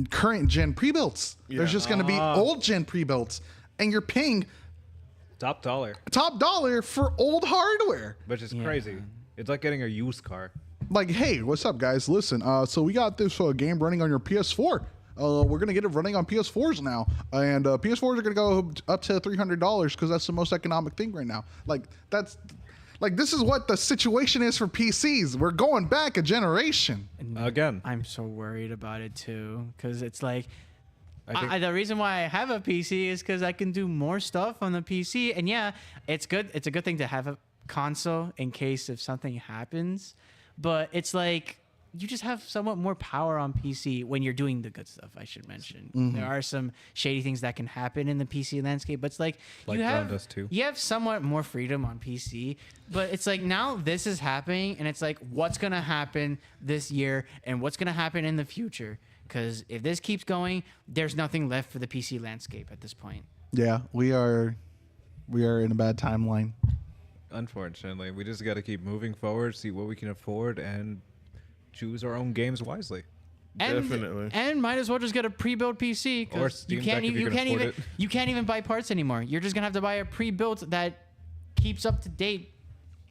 current gen pre-builts. There's just going to be old gen pre-builts, and you're paying Top dollar, top dollar for old hardware. which is crazy. It's like getting a used car. Like, hey, what's up, guys? Listen, so we got this game running on your PS4. We're gonna get it running on PS4s now, and PS4s are gonna go up to $300 because that's the most economic thing right now. This is what the situation is for PCs. We're going back a generation. Again. I'm so worried about it too, because it's like. I think- The reason why I have a PC is because I can do more stuff on the PC, and yeah, it's good. It's a good thing to have a console in case if something happens, but it's like you just have somewhat more power on PC when you're doing the good stuff. I should mention there are some shady things that can happen in the PC landscape, but it's like Like you have around us too. you have somewhat more freedom on PC, but it's like now this is happening, and it's like what's gonna happen this year and what's gonna happen in the future. Because if this keeps going, there's nothing left for the PC landscape at this point. Yeah, we are in a bad timeline. Unfortunately, we just got to keep moving forward, see what we can afford, and choose our own games wisely. Definitely. And might as well just get a pre-built PC Or because Steam Deck if you can afford it. you can't even buy parts anymore. You're just gonna have to buy a pre-built that keeps up to date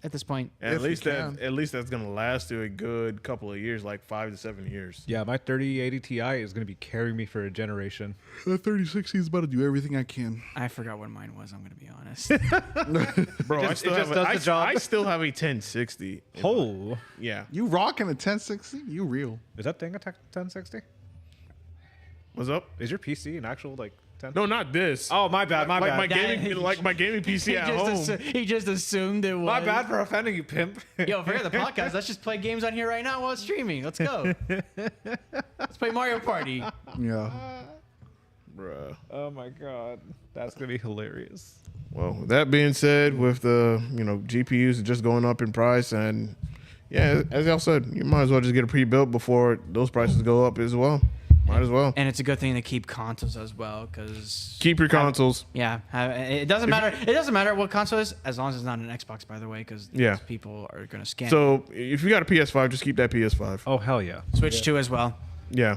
at this point. And If you can. at least that's gonna last you a good couple of years, like 5 to 7 years. Yeah, my 3080 Ti is going to be carrying me for a generation. The 3060 is about to do everything I can. I forgot what mine was. I'm gonna be honest. Bro, It just does the job. I still have a 1060. Oh, Yeah. You rocking a 1060? You real? is that thing a 1060? What's up? Is your PC an actual like 10? No, not this. Oh, my bad. My like bad. my gaming, like my gaming PC at home. He just assumed it was. My bad for offending you, pimp. Yo, forget the podcast. Let's just play games on here right now while it's streaming. Let's go. Let's play Mario Party. Yeah. Bruh. Oh my god, that's gonna be hilarious. Well, with that being said, with the GPUs just going up in price, and yeah, as y'all said, you might as well just get a pre-built before those prices go up as well. Might as well. And it's a good thing to keep consoles as well, because Keep your consoles. it doesn't matter. It doesn't matter what console it is, as long as it's not an Xbox, by the way, because Yeah. people are gonna scan. So if you got a PS5, just keep that PS5. Oh hell yeah! Switch 2 as well. Yeah.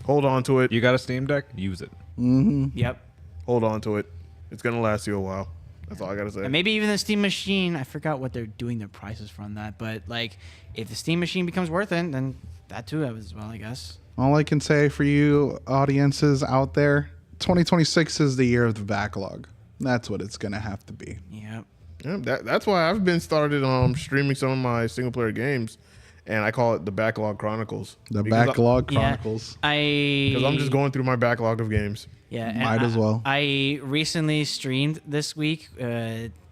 Hold on to it. You got a Steam Deck? Use it. Yep. Hold on to it. It's gonna last you a while. That's all I gotta say. And maybe even the Steam Machine. I forgot what they're doing their prices from that, but like, if the Steam Machine becomes worth it, then that too as well, I guess. All I can say for you audiences out there, 2026 is the year of the backlog. That's what it's gonna have to be. Yep. Yeah, that's why I've been started streaming some of my single player games, and I call it the Backlog Chronicles. The Because backlog chronicles. Because I'm just going through my backlog of games. Yeah, and Might as well. I recently streamed this week.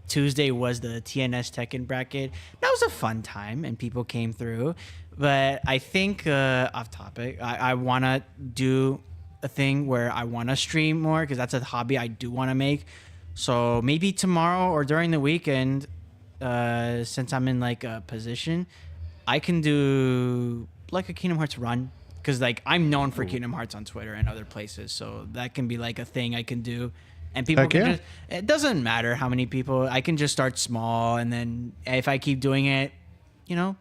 Tuesday was the TNS Tekken bracket. That was a fun time, and people came through. But I think, off topic, I want to do a thing where I want to stream more because that's a hobby I do want to make. So maybe tomorrow or during the weekend, since I'm in like a position, I can do like a Kingdom Hearts run. Because like I'm known for Kingdom Hearts on Twitter and other places, so that can be like a thing I can do. And people Heck can yeah. just, it doesn't matter how many people. I can just start small, and then if I keep doing it,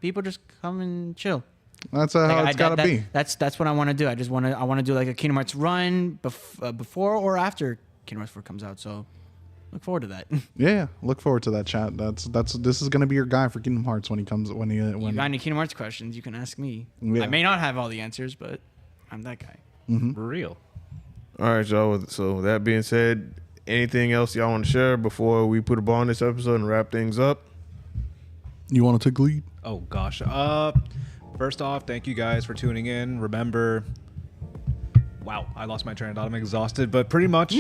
people just come and chill. That's how it's gotta be. That's what I want to do. I want to do like a Kingdom Hearts run before or after Kingdom Hearts 4 comes out. So look forward to that. Yeah, look forward to that, chat. This is gonna be your guy for Kingdom Hearts when he comes when You got any Kingdom Hearts questions, you can ask me. Yeah. I may not have all the answers, but I'm that guy. For real. All right, y'all. So that being said, anything else y'all want to share before we put a ball on this episode and wrap things up? You want to take lead? Oh gosh. First off, thank you guys for tuning in. Remember, wow, I lost my train of thought. I'm exhausted, but pretty much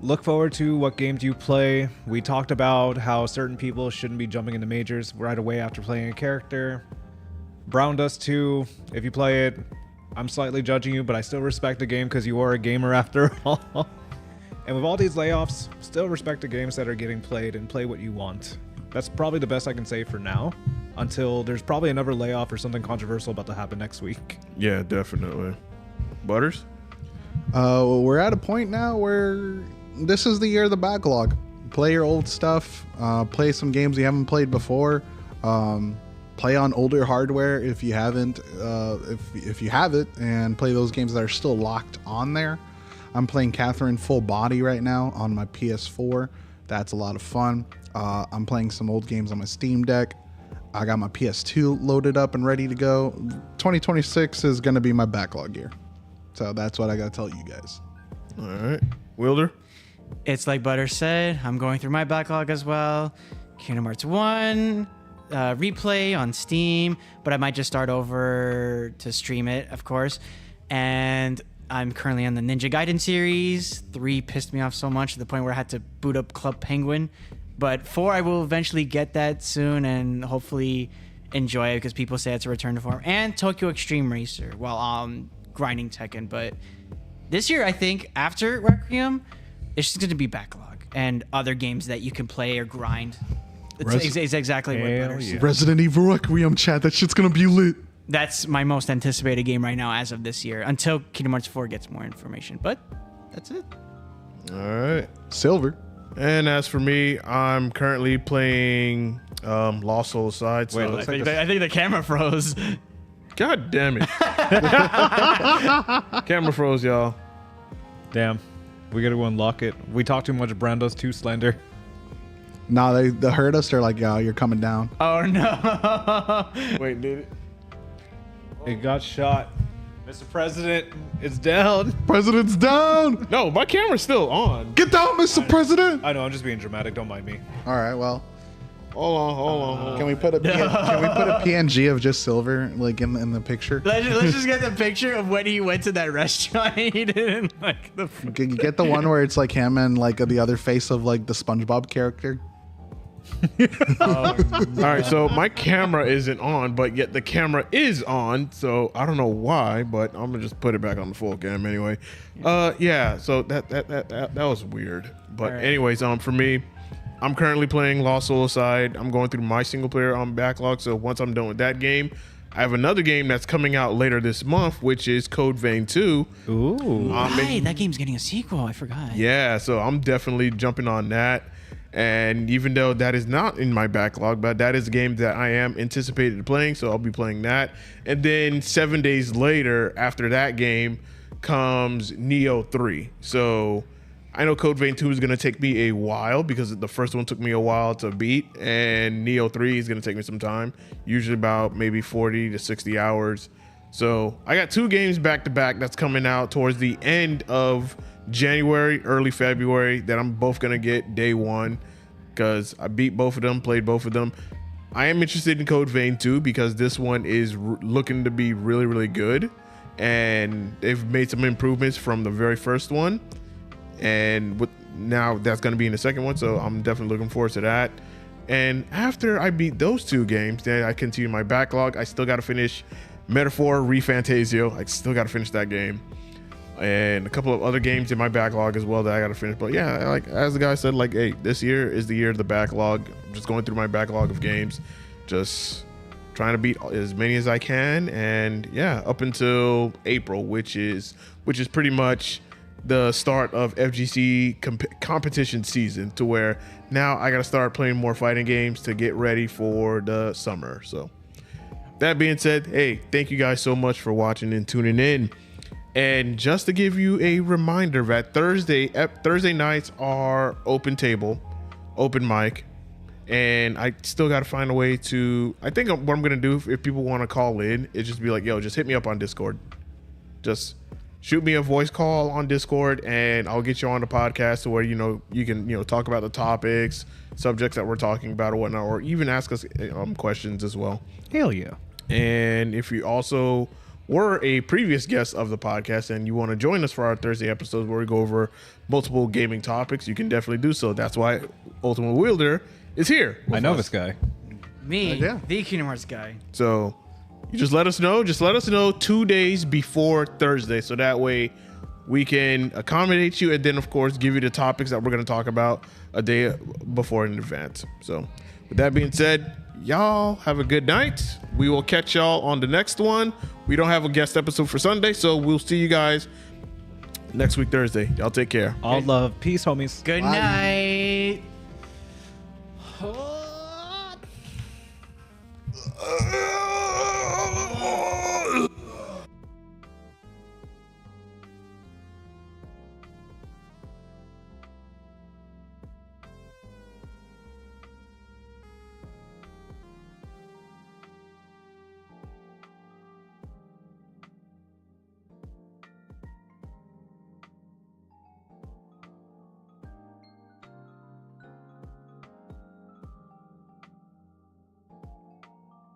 look forward to what games you play. We talked about how certain people shouldn't be jumping into majors right away after playing a character. Brown Dust 2, if you play it, I'm slightly judging you, but I still respect the game because you are a gamer after all. And with all these layoffs, still respect the games that are getting played and play what you want. That's probably the best I can say for now, until there's probably another layoff or something controversial about to happen next week. Yeah, definitely. Butters? We're at a point now where this is the year of the backlog. Play your old stuff. Play some games you haven't played before. Play on older hardware if you haven't. If you have it, and play those games that are still locked on there. I'm playing Catherine Full Body right now on my PS4. That's a lot of fun. I'm playing some old games on my Steam Deck. I got my PS2 loaded up and ready to go. 2026 is going to be my backlog year. So that's what I got to tell you guys. All right. Wilder? It's like Butter said, I'm going through my backlog as well. Kingdom Hearts 1, replay on Steam, but I might just start over to stream it, of course. And I'm currently on the Ninja Gaiden series. 3 pissed me off so much to the point where I had to boot up Club Penguin. But 4, I will eventually get that soon and hopefully enjoy it because people say it's a return to form. And Tokyo Extreme Racer while I'm grinding Tekken. But this year, I think, after Requiem, it's just going to be backlog and other games that you can play or grind. It's exactly what Butter said. Resident Evil Requiem, chat. That shit's going to be lit. That's my most anticipated game right now as of this year until Kingdom Hearts 4 gets more information. But that's it. All right. Silver. And as for me, I'm currently playing Lost Soul Aside. So I think the camera froze. God damn it. Camera froze, y'all. Damn. We gotta go unlock it. We talk too much. Brando's too slender. Nah, they heard us. They're like, yo, you're coming down. Oh, no. Wait, did it? It got shot. Mr. President, it's down. President's down. No, my camera's still on. Get down, Mr. President. I know, I'm just being dramatic. Don't mind me. All right, well, Hold on. can we put a PNG of just Silver like in the picture? Let's just get the picture of when he went to that restaurant. He didn't like the. Get the one where it's like him and like the other face of like the SpongeBob character. All right, so my camera isn't on, but yet the camera is on. So I don't know why, but I'm gonna just put it back on the full cam anyway. Yeah. So that was weird. But right. anyways, for me, I'm currently playing Lost Soul Aside. I'm going through my single player on backlog. So once I'm done with that game, I have another game that's coming out later this month, which is Code Vein 2. Ooh. Right, that game's getting a sequel. I forgot. Yeah, so I'm definitely jumping on that. And even though that is not in my backlog, but that is a game that I am anticipated playing, so I'll be playing that. And then 7 days later, after that game, comes Neo 3. So I know Code Vein 2 is going to take me a while because the first one took me a while to beat, and Neo 3 is going to take me some time, usually about maybe 40 to 60 hours. So I got 2 games back to back that's coming out towards the end of January, early February, that I'm both going to get day one because I beat both of them, played both of them. I am interested in Code Vein 2 because this one is looking to be really, really good. And they've made some improvements from the very first one. And now that's going to be in the second one. So I'm definitely looking forward to that. And after I beat those 2 games, then I continue my backlog. I still got to finish Metaphor ReFantasio. I still got to finish that game. And a couple of other games in my backlog as well that I got to finish. But yeah, like as the guy said, like, hey, this year is the year of the backlog. I'm just going through my backlog of games, just trying to beat as many as I can. And yeah, up until April, which is pretty much the start of FGC competition season, to where now I got to start playing more fighting games to get ready for the summer. So that being said, hey, thank you guys so much for watching and tuning in. And just to give you a reminder that Thursday nights are open table, open mic. And I still got to find a way to, I think what I'm going to do if people want to call in is just be like, yo, just hit me up on Discord. Just shoot me a voice call on Discord and I'll get you on the podcast to where, you can, talk about the topics, subjects that we're talking about or whatnot, or even ask us questions as well. Hell yeah. And if you also were a previous guest of the podcast and you want to join us for our Thursday episodes where we go over multiple gaming topics, you can definitely do so. That's why Ultimate Wielder is here. I know this guy. Me, yeah. the Kingdom Hearts guy. So you just let us know. Just let us know 2 days before Thursday, so that way we can accommodate you, and then of course give you the topics that we're going to talk about a day before in advance. So with that being said, y'all have a good night. We will catch y'all on the next one. We don't have a guest episode for Sunday, so we'll see you guys next week Thursday. Y'all take care. All love. Peace, homies. Good night.